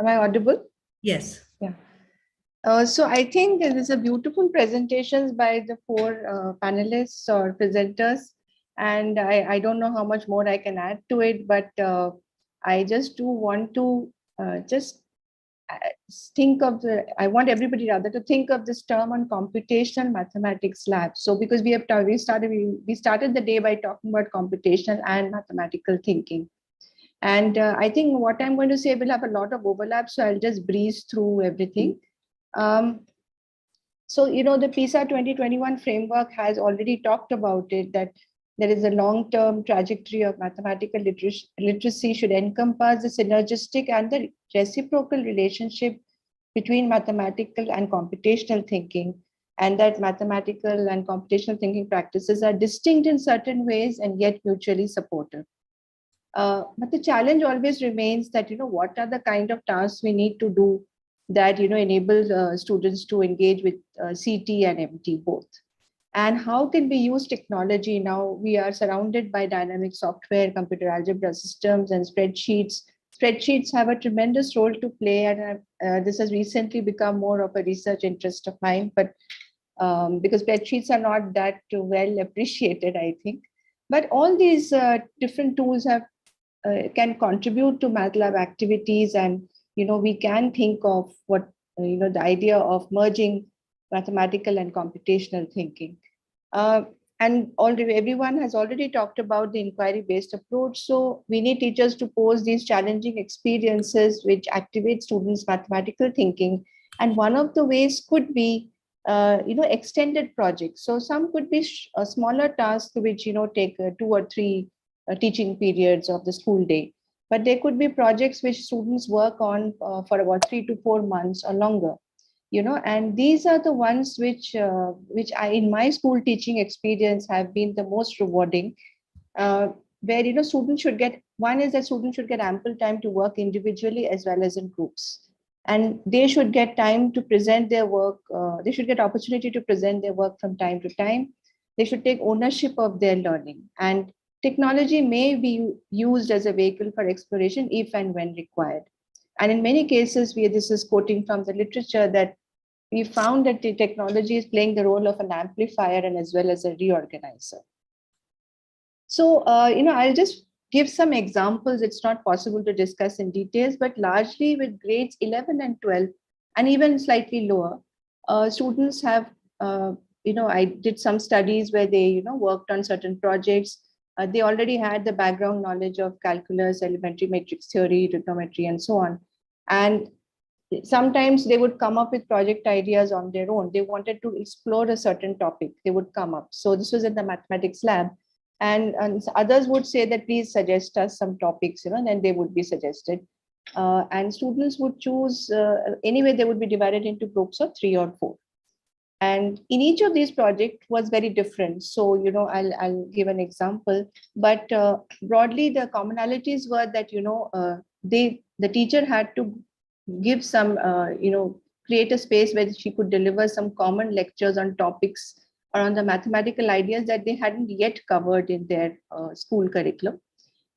S7: Am I audible?
S1: Yes.
S7: Yeah. So I think there is a beautiful presentations by the four panelists or presenters, and I don't know how much more I can add to it, but I just do want to just think of I want everybody rather to think of this term on computational mathematics lab. So because we started the day by talking about computational and mathematical thinking. And I think what I'm going to say will have a lot of overlap, so I'll just breeze through everything. So, the PISA 2021 framework has already talked about it, that there is a long-term trajectory of mathematical literacy should encompass the synergistic and the reciprocal relationship between mathematical and computational thinking, and that mathematical and computational thinking practices are distinct in certain ways and yet mutually supportive. But the challenge always remains that, what are the kind of tasks we need to do that, enable students to engage with CT and MT both. And how can we use technology? Now we are surrounded by dynamic software, computer algebra systems, and spreadsheets. Spreadsheets have a tremendous role to play, and this has recently become more of a research interest of mine, but because spreadsheets are not that well appreciated, I think. But all these different tools can contribute to math lab activities, and we can think of what the idea of merging mathematical and computational thinking. And already everyone has already talked about the inquiry-based approach. So we need teachers to pose these challenging experiences which activate students' mathematical thinking. And one of the ways could be, extended projects. So some could be smaller tasks which, take 2 or 3 teaching periods of the school day. But there could be projects which students work on for about 3 to 4 months or longer. And these are the ones which I, in my school teaching experience, have been the most rewarding, where students should get, one is that students should get ample time to work individually as well as in groups, and they should get time to present their work. They should get opportunity to present their work from time to time. They should take ownership of their learning, and technology may be used as a vehicle for exploration if and when required. And in many cases, this is quoting from the literature, that we found that the technology is playing the role of an amplifier and as well as a reorganizer. So, I'll just give some examples. It's not possible to discuss in details, but largely with grades 11 and 12, and even slightly lower, students have, I did some studies where they, worked on certain projects. They already had the background knowledge of calculus, elementary matrix theory, trigonometry, and so on. And sometimes they would come up with project ideas on their own. They wanted to explore a certain topic, they would come up. So this was in the mathematics lab. And others would say that please suggest us some topics, and then they would be suggested. And students would choose, anyway, they would be divided into groups of 3 or 4. And in each of these projects was very different. So, I'll give an example, but broadly the commonalities were that, the teacher had to give some, create a space where she could deliver some common lectures on topics or on the mathematical ideas that they hadn't yet covered in their school curriculum.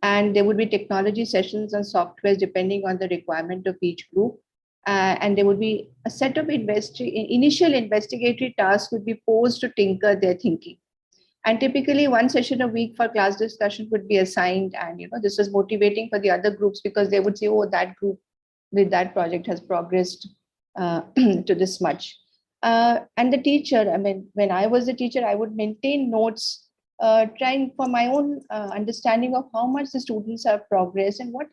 S7: And there would be technology sessions and softwares depending on the requirement of each group. And there would be a set of initial investigatory tasks would be posed to tinker their thinking. And typically 1 session a week for class discussion would be assigned. And, this was motivating for the other groups because they would say, oh, that group with that project has progressed to this much. And the teacher, I mean, when I was a teacher, I would maintain notes, trying for my own understanding of how much the students have progressed, and what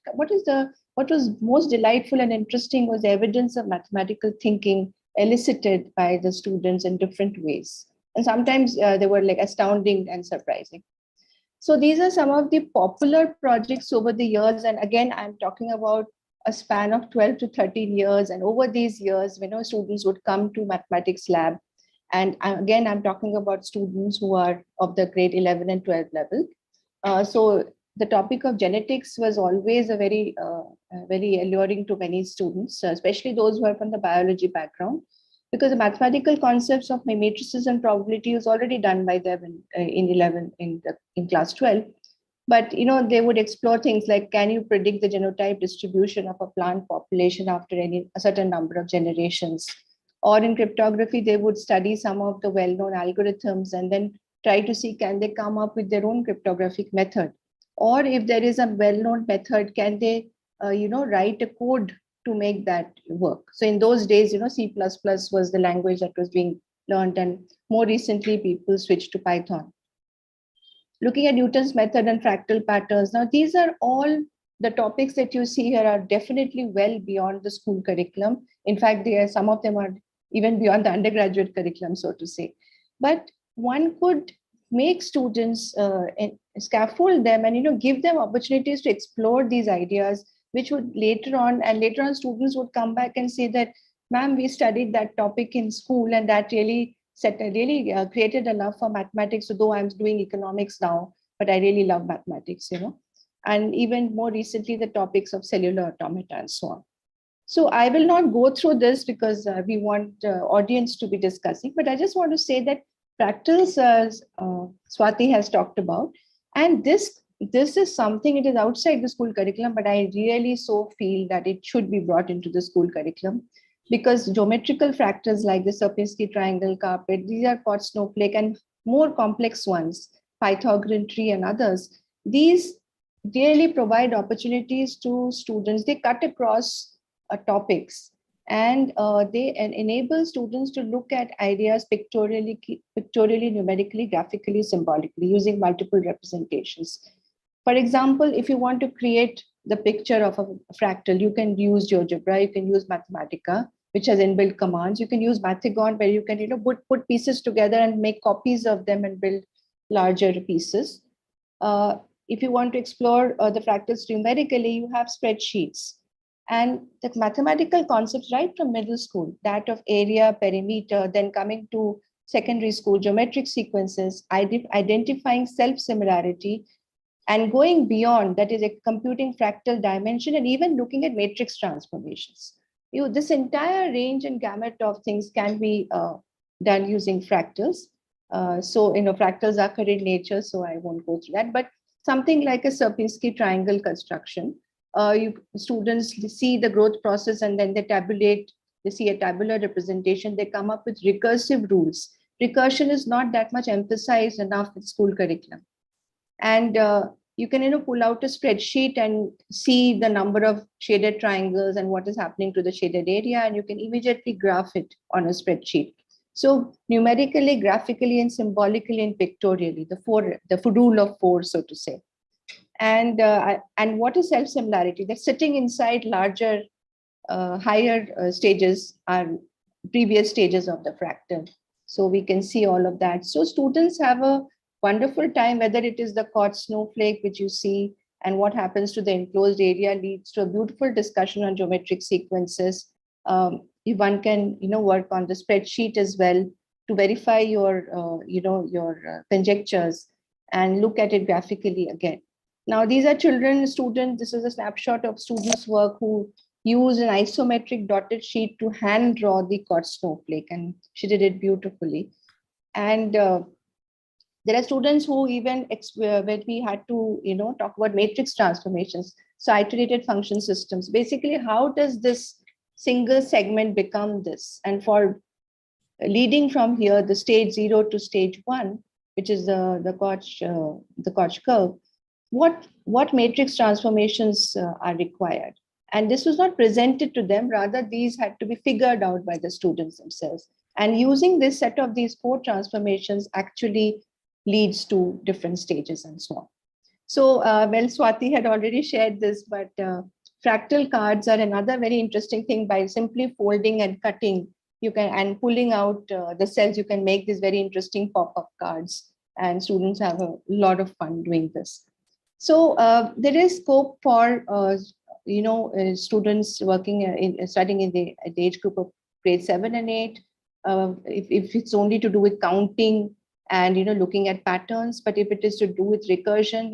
S7: was most delightful and interesting was the evidence of mathematical thinking elicited by the students in different ways. And sometimes they were like astounding and surprising. So these are some of the popular projects over the years. And again, I'm talking about a span of 12 to 13 years. And over these years, students would come to mathematics lab. And again, I'm talking about students who are of the grade 11 and 12 level. So the topic of genetics was always a very alluring to many students, especially those who are from the biology background, because the mathematical concepts of matrices and probability was already done by them in class 12. But they would explore things like, can you predict the genotype distribution of a plant population after a certain number of generations? Or in cryptography, they would study some of the well-known algorithms and then try to see, can they come up with their own cryptographic method? Or if there is a well-known method, can they write a code to make that work? So in those days, C++ was the language that was being learned, and more recently, people switched to Python. Looking at Newton's method and fractal patterns. Now, these are all the topics that you see here are definitely well beyond the school curriculum. In fact, some of them are even beyond the undergraduate curriculum, so to say. But one could make students scaffold them and give them opportunities to explore these ideas, which would later on students would come back and say that, ma'am, we studied that topic in school and that really created a love for mathematics. So though I'm doing economics now, but I really love mathematics, and even more recently, the topics of cellular automata and so on. So I will not go through this because we want audience to be discussing, but I just want to say that fractals, Swati has talked about, and this is something, it is outside the school curriculum, but I really so feel that it should be brought into the school curriculum, because geometrical fractals like the Sierpinski triangle, carpet, these are called snowflake, and more complex ones, Pythagorean tree and others, these really provide opportunities to students. They cut across topics, and they enable students to look at ideas pictorially, numerically, graphically, symbolically, using multiple representations. For example, if you want to create the picture of a fractal, you can use GeoGebra, you can use Mathematica, which has inbuilt commands. You can use Mathigon, where you can put pieces together and make copies of them and build larger pieces. If you want to explore the fractals numerically, you have spreadsheets. And the mathematical concepts right from middle school, that of area, perimeter, then coming to secondary school, geometric sequences, identifying self-similarity, and going beyond, that is computing fractal dimension, and even looking at matrix transformations. This entire range and gamut of things can be done using fractals. So, fractals are in nature, so I won't go through that. But something like a Sierpinski triangle construction, students see the growth process and then they tabulate, they see a tabular representation, they come up with recursive rules. Recursion is not that much emphasized enough in school curriculum. And you can pull out a spreadsheet and see the number of shaded triangles and what is happening to the shaded area, and you can immediately graph it on a spreadsheet. So numerically, graphically, and symbolically and pictorially, the rule of four, so to say. And what is self-similarity? They're sitting inside larger, higher stages, are previous stages of the fractal. So we can see all of that. So students have a wonderful time, whether it is the caught snowflake, which you see, and what happens to the enclosed area leads to a beautiful discussion on geometric sequences. If one can, work on the spreadsheet as well to verify your, your conjectures and look at it graphically again. Now, these are students, this is a snapshot of students' work who use an isometric dotted sheet to hand draw the caught snowflake, and she did it beautifully. And there are students who even, when we had to, talk about matrix transformations, so iterated function systems, basically, how does this single segment become this? And for leading from here, the stage 0 to stage 1, which is the Koch curve, what matrix transformations are required. And this was not presented to them, rather these had to be figured out by the students themselves. And using this set of these 4 transformations actually leads to different stages and so on. So, well, Swati had already shared this, but fractal cards are another very interesting thing. By simply folding and cutting, you can, and pulling out the cells, you can make these very interesting pop-up cards, and students have a lot of fun doing this. So there is scope for students working studying in the age group of grade 7 and 8. If it's only to do with counting and looking at patterns, but if it is to do with recursion,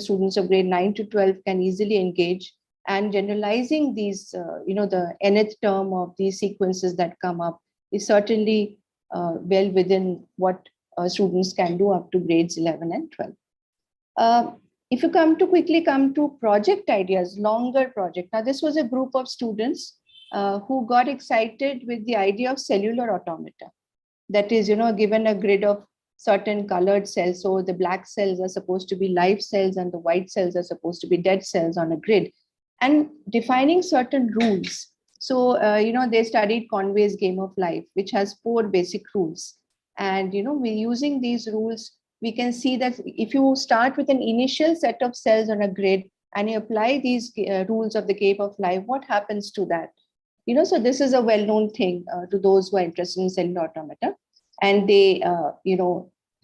S7: students of grade 9 to 12 can easily engage. And generalizing these, the nth term of these sequences that come up is certainly well within what students can do up to grades 11 and 12. If you quickly come to project ideas, longer project. Now, this was a group of students who got excited with the idea of cellular automata. That is, given a grid of certain colored cells. So the black cells are supposed to be live cells and the white cells are supposed to be dead cells on a grid, and defining certain rules. So, they studied Conway's game of life, which has 4 basic rules. And, we're using these rules. We can see that if you start with an initial set of cells on a grid and you apply these rules of the game of life, what happens to that? So this is a well-known thing to those who are interested in cellular automata. And they,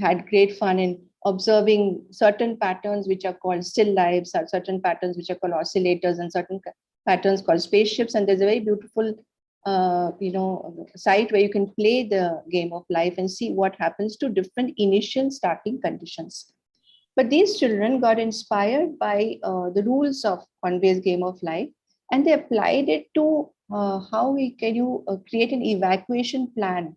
S7: had great fun in observing certain patterns which are called still lives, or certain patterns which are called oscillators, and certain patterns called spaceships. And there's a very beautiful, site where you can play the game of life and see what happens to different initial starting conditions. But these children got inspired by the rules of Conway's game of life, and they applied it to how can you create an evacuation plan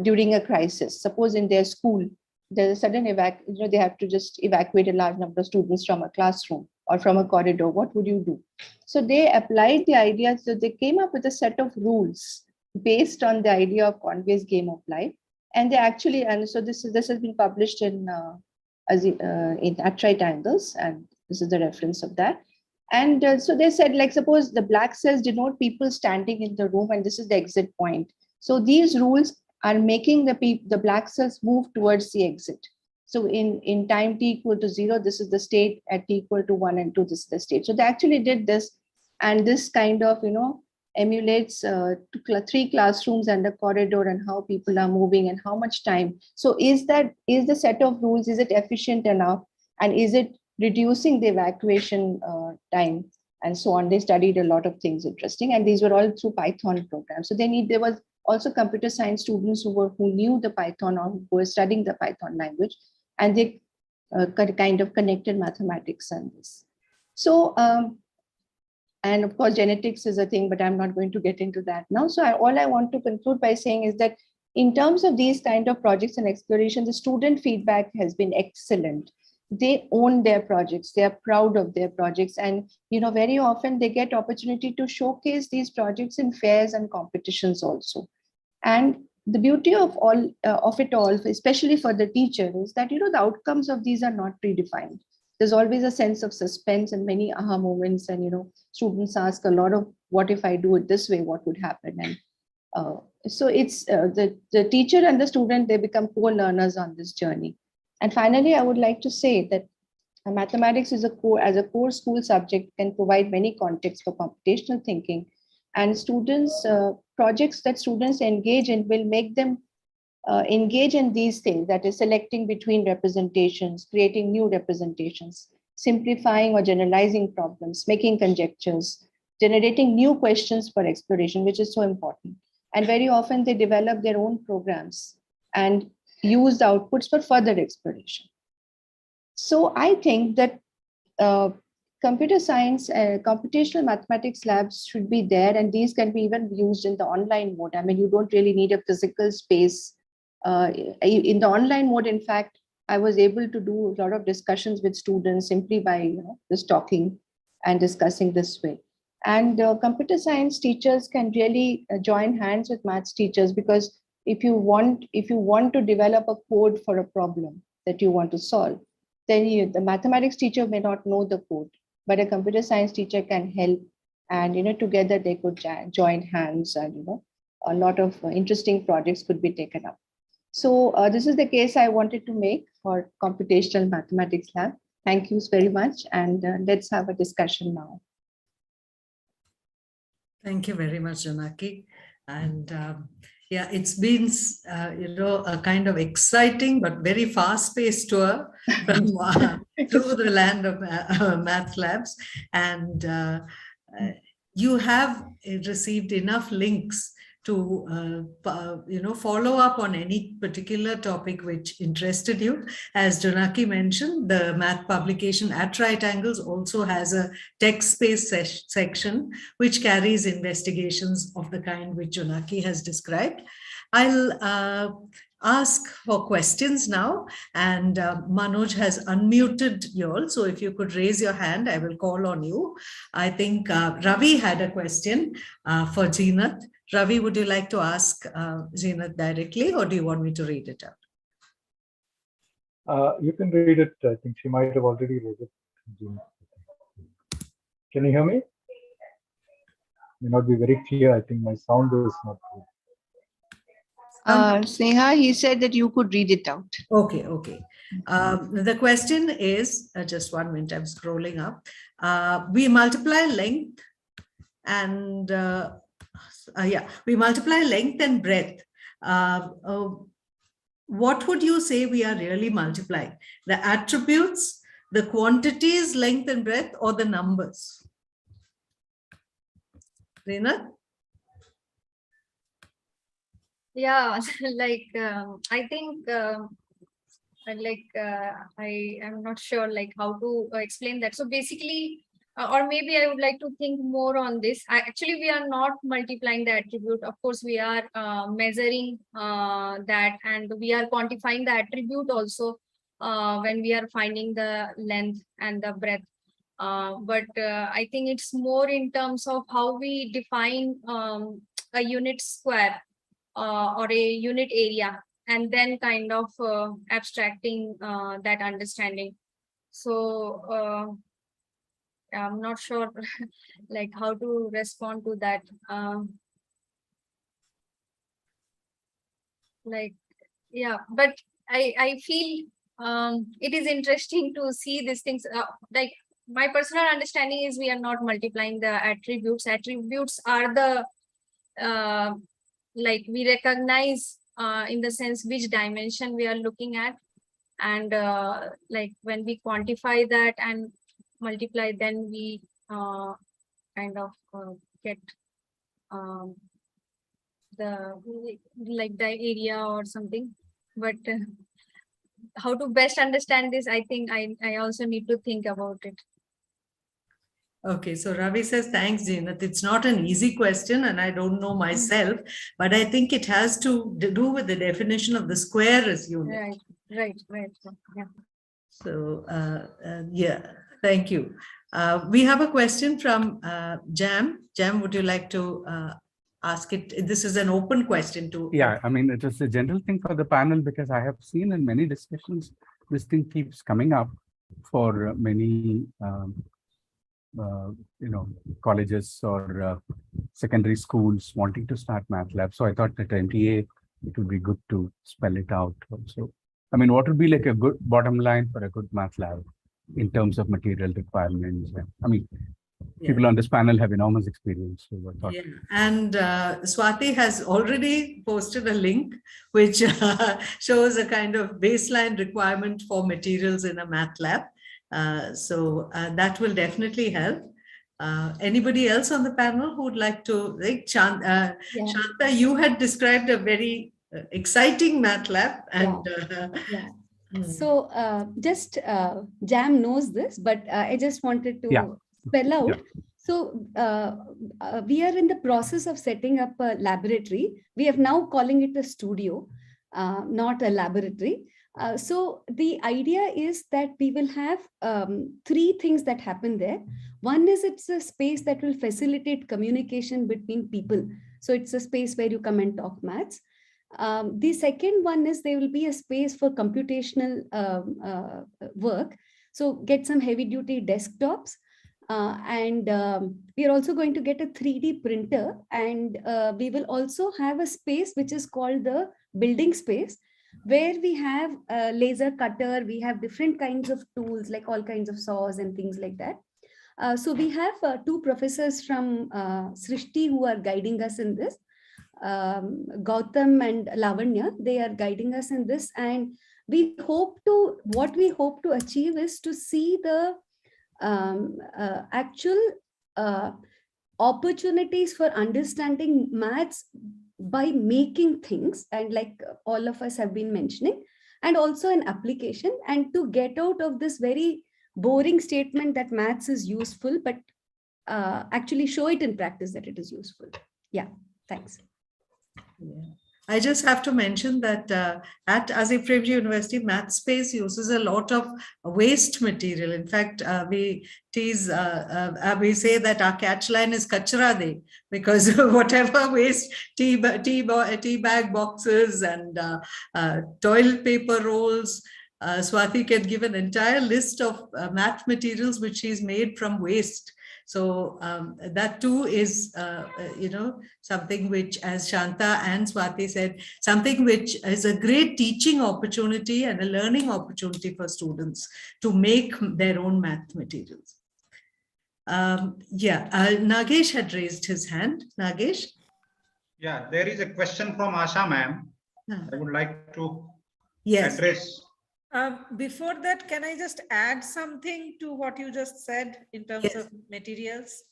S7: during a crisis. Suppose in their school, there's a sudden they have to just evacuate a large number of students from a classroom or from a corridor. What would you do? So they applied the idea. So they came up with a set of rules based on the idea of Conway's game of life. And they actually, and so this has been published in At Right Angles, and this is the reference of that. And so they said, like, suppose the black cells denote people standing in the room, and this is the exit point. So these rules are making the black cells move towards the exit. So in time t equal to 0, this is the state. At t equal to 1 and 2, this is the state. So they actually did this, and this kind of emulates 3 classrooms and a corridor, and how people are moving and how much time. So is the set of rules, is it efficient enough, and is it reducing the evacuation time, and so on. They studied a lot of things interesting, and these were all through Python programs. So there was also computer science students who knew the Python or who were studying the Python language, and they kind of connected mathematics and this. So, and of course, genetics is a thing, but I'm not going to get into that now. So all I want to conclude by saying is that in terms of these kind of projects and exploration, the student feedback has been excellent. They own their projects, they are proud of their projects, and very often they get opportunity to showcase these projects in fairs and competitions also. And the beauty of it all, especially for the teacher, is that the outcomes of these are not predefined. There's always a sense of suspense and many aha moments, and students ask a lot of, what if I do it this way, what would happen? And so it's the teacher and the student, they become co-learners on this journey. And finally, I would like to say that mathematics is as a core school subject can provide many contexts for computational thinking, and students, projects that students engage in will make them engage in these things, that is selecting between representations, creating new representations, simplifying or generalizing problems, making conjectures, generating new questions for exploration, which is so important. And very often they develop their own programs and use the outputs for further exploration. So I think that computer science, computational mathematics labs should be there, and these can be even used in the online mode. I mean, you don't really need a physical space. In the online mode, in fact, I was able to do a lot of discussions with students simply by just talking and discussing this way. And computer science teachers can really join hands with maths teachers, because if you want to develop a code for a problem that you want to solve, then the mathematics teacher may not know the code, but a computer science teacher can help, and together they could join hands, and a lot of interesting projects could be taken up. So this is the case I wanted to make for computational mathematics lab. Thank you very much, and let's have a discussion now.
S1: Thank you very much, Jonaki. And yeah, it's been, a kind of exciting but very fast-paced tour from, through the land of math labs. And you have received enough links to follow up on any particular topic which interested you. As Jonaki mentioned, the math publication at Right Angles also has a text-based section which carries investigations of the kind which Jonaki has described. I'll ask for questions now, and Manoj has unmuted you all, so if you could raise your hand, I will call on you. I think Ravi had a question for Jeenath. Ravi, would you like to ask Jeenath directly, or do you want me to read it out?
S8: You can read it. I think she might have already read it. Can you hear me? May not be very clear. I think my sound is not good.
S7: Sneha, he said that you could read it out.
S1: Okay. The question is, just 1 minute, I'm scrolling up. We multiply length and we multiply length and breadth. What would you say we are really multiplying? The attributes, the quantities, length and breadth, or the numbers? Reena?
S4: Yeah, I think I am not sure how to explain that. So basically, or maybe I would like to think more on this. Actually, we are not multiplying the attribute. Of course, we are measuring that, and we are quantifying the attribute also when we are finding the length and the breadth. But I think it's more in terms of how we define a unit square or a unit area, and then kind of abstracting that understanding. So I'm not sure how to respond to that. But I feel it is interesting to see these things. My personal understanding is we are not multiplying the attributes. Attributes are the we recognize in the sense which dimension we are looking at, and when we quantify that and multiply, then we kind of get the area or something. But how to best understand this, I think I also need to think about it.
S1: Okay, so Ravi says, thanks, Jeenath. It's not an easy question, and I don't know myself, but I think it has to do with the definition of the square as unit.
S4: Right. Yeah.
S1: So, thank you. We have a question from Jam. Jam, would you like to ask it? This is an open question to.
S9: Yeah, I mean, it is a general thing for the panel, because I have seen in many discussions, this thing keeps coming up for many colleges or secondary schools wanting to start math labs. So I thought that MTA, it would be good to spell it out also. I mean, what would be a good bottom line for a good math lab in terms of material requirements? I mean, people on this panel have enormous experience. So
S1: And Swati has already posted a link which shows a kind of baseline requirement for materials in a math lab. So that will definitely help. Anybody else on the panel who would like to, Shantha, you had described a very exciting math lab. And
S6: So Jam knows this, but I just wanted to spell out. Yeah. So we are in the process of setting up a laboratory. We are now calling it a studio, not a laboratory. So the idea is that we will have 3 things that happen there. One is it's a space that will facilitate communication between people. So it's a space where you come and talk maths. The second one is there will be a space for computational work. So get some heavy duty desktops. We are also going to get a 3D printer, and we will also have a space which is called the building space, where we have a laser cutter, we have different kinds of tools, like all kinds of saws and things like that. So we have two professors from Srishti who are guiding us in this. Gautam and Lavanya, they are guiding us in this, and what we hope to achieve is to see the actual opportunities for understanding maths by making things, and like all of us have been mentioning, and also an application, and to get out of this very boring statement that maths is useful, but actually show it in practice that it is useful. Yeah, thanks.
S1: Yeah. I just have to mention that at Azim Premji University, math space uses a lot of waste material. In fact, we tease, we say that our catch line is Kachra De, because whatever waste, tea bag boxes and toilet paper rolls, Swati can give an entire list of math materials which she's made from waste. So that too is, something which, as Shantha and Swati said, something which is a great teaching opportunity and a learning opportunity for students to make their own math materials. Nagesh had raised his hand. Nagesh?
S2: Yeah, there is a question from Asha ma'am. I would like to address.
S5: Before that, can I just add something to what you just said in terms of materials?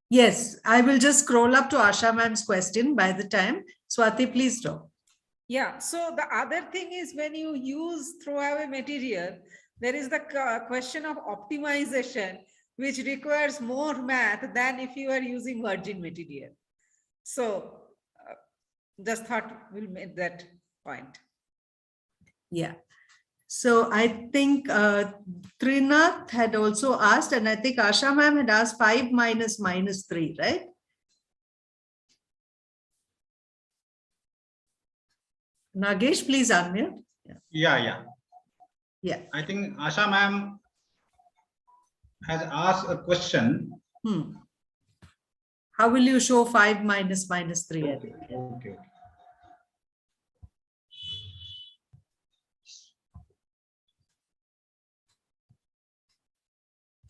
S1: Yes, I will just scroll up to Asha ma'am's question by the time. Swati, please talk.
S5: Yeah, so the other thing is, when you use throwaway material, there is the question of optimization, which requires more math than if you are using virgin material. So just thought we'll make that point.
S1: Yeah. So I think Trinath had also asked, and I think Asha ma'am had asked 5 minus -3, right? Nagesh, please unmute.
S2: Yeah. I think Asha ma'am has asked a question.
S1: How will you show 5 minus -3?
S2: Okay.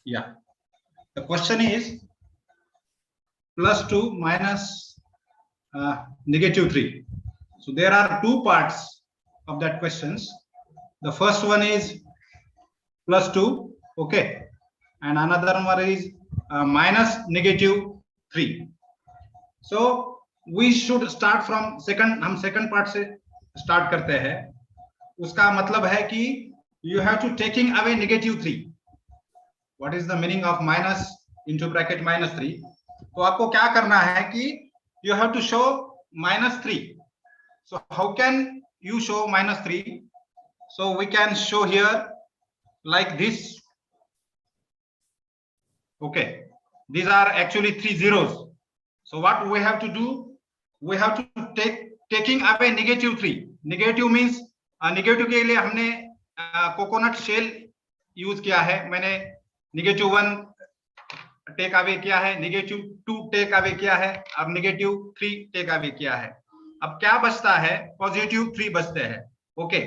S2: Yeah, the question is +2 minus -3. So there are two parts of that questions. The first one is +2, okay, and another one is minus -3. So we should start from second. हम second part से start करते हैं. उसका मतलब है कि you have to taking away -3. What is the meaning of minus into bracket -3? तो आपको क्या करना है कि you have to show -3. So how can you show -3? So we can show here like this. Okay, these are actually 3 zeros. So what we have to do? We have to taking away -3. Negative means negative के लिए हमने coconut shell use किया है. मैंने -1 take away किया है, -2 take away किया है, अब -3 टेक अवे किया है. अब क्या बचता है? +3 बचते हैं. Okay,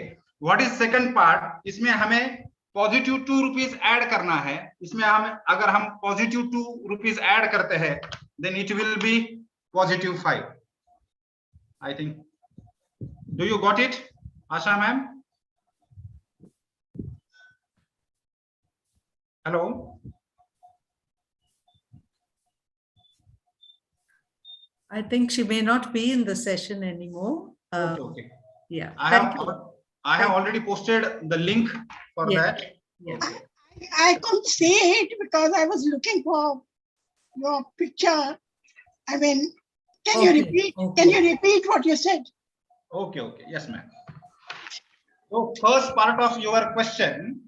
S2: what is second part? इसमें हमें +2 रुपीस ऐड करना है. इसमें हम अगर हम +2 रुपीस ऐड करते हैं, then it will be +5. I think, do you got it Asha ma'am? Hello.
S1: I think she may not be in the session anymore.
S2: Okay.
S1: Yeah.
S2: I have already posted the link for that.
S1: Yes.
S10: I couldn't see it because I was looking for your picture. I mean, can you repeat? Can you repeat what you said?
S2: Okay. Yes, ma'am. So first part of your question.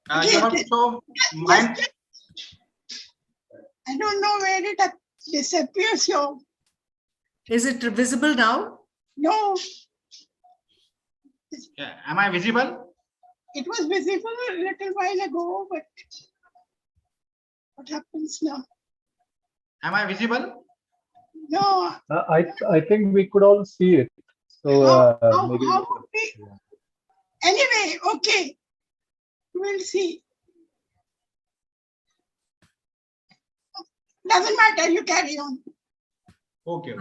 S2: You have to show mind.
S10: I don't know where it disappears.
S1: Is it visible now?
S10: No,
S2: Yeah. Am I visible?
S10: it was visible a little while ago, but what happens now?
S2: Am I visible?
S10: No,
S8: I think we could all see it. So maybe.
S10: how would we? Anyway, okay, we'll see. Doesn't matter, you carry on.
S2: Okay.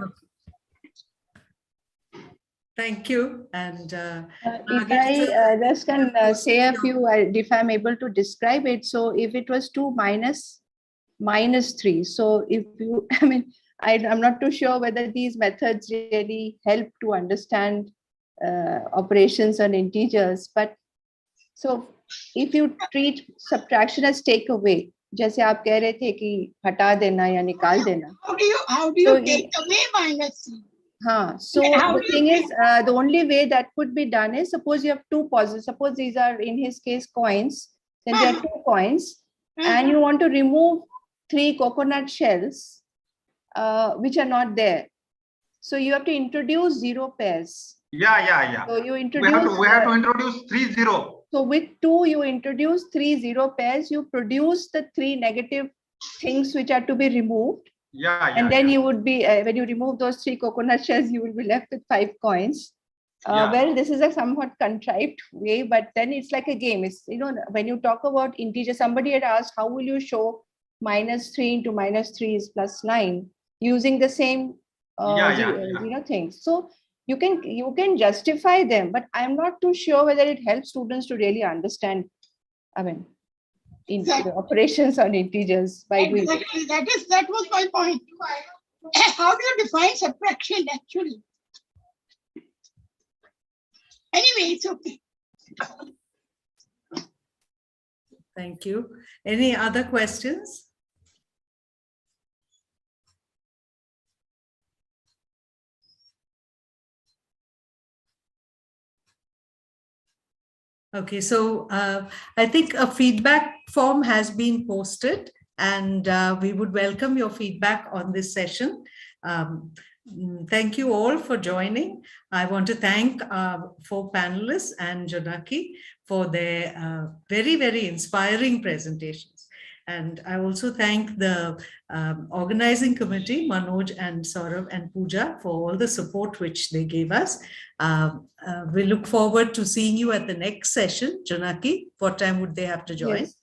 S1: Thank you. And
S7: If I just can say a few, if I'm able to describe it. So if it was 2 minus 3. So if you, I mean, I'm not too sure whether these methods really help to understand operations on integers. But so if you treat subtraction as take away, जैसे आप कह रहे थे कि हटा देना या निकाल देना.
S10: How do you take away -3?
S7: So the thing is, the only way that could be done is, suppose you have two positives. Suppose these are, in his case, coins. Then there are 2 coins, and you want to remove 3 coconut shells, which are not there. So you have to introduce 0 pairs.
S2: Yeah.
S7: So you introduce.
S2: We have to introduce 3 0.
S7: So with 2, you introduce 3 0 pairs. You produce the 3 negative things which are to be removed. And then you would be, when you remove those 3 coconut shells, you will be left with 5 coins. Well, this is a somewhat contrived way, but then it's like a game. It's, you know, when you talk about integers, somebody had asked, how will you show -3 into -3 is +9 using the same things. So you can justify them, but I'm not too sure whether it helps students to really understand, I mean, the operations on integers by doing it.
S10: Exactly. That was my point. How do you define subtraction actually? Anyway, it's okay.
S1: Thank you. Any other questions? Okay, so I think a feedback form has been posted, and we would welcome your feedback on this session. Thank you all for joining. I want to thank our 4 panelists and Jonaki for their very, very inspiring presentations. And I also thank the organizing committee, Manoj and Saurav and Pooja, for all the support which they gave us. We look forward to seeing you at the next session. Jonaki, what time would they have to join?
S7: Yes,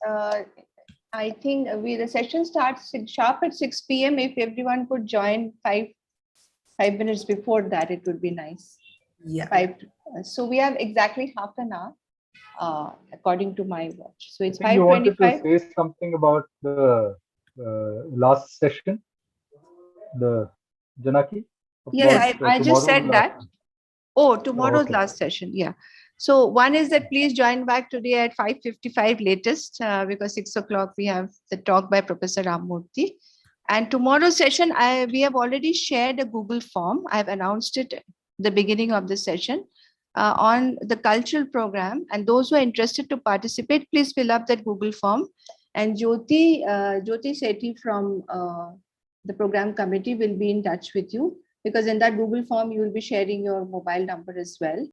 S7: I think the session starts sharp at 6 p.m. If everyone could join 5 minutes before that, it would be nice.
S1: Yeah.
S7: So we have exactly half an hour. According to my watch. So it's 5:25.
S8: You wanted to say something about the last session, the Jonaki?
S7: Yes, I just said that. Oh, tomorrow's
S8: okay.
S7: last session. Yeah. So one is that please join back today at 5:55 latest, because 6 o'clock we have the talk by Professor Ramurthy. And tomorrow's session, we have already shared a Google form. I've announced it at the beginning of the session. On the cultural program, and those who are interested to participate, please fill up that Google form. And Jyoti Sethi from the program committee will be in touch with you, because in that Google form, you will be sharing your mobile number as well.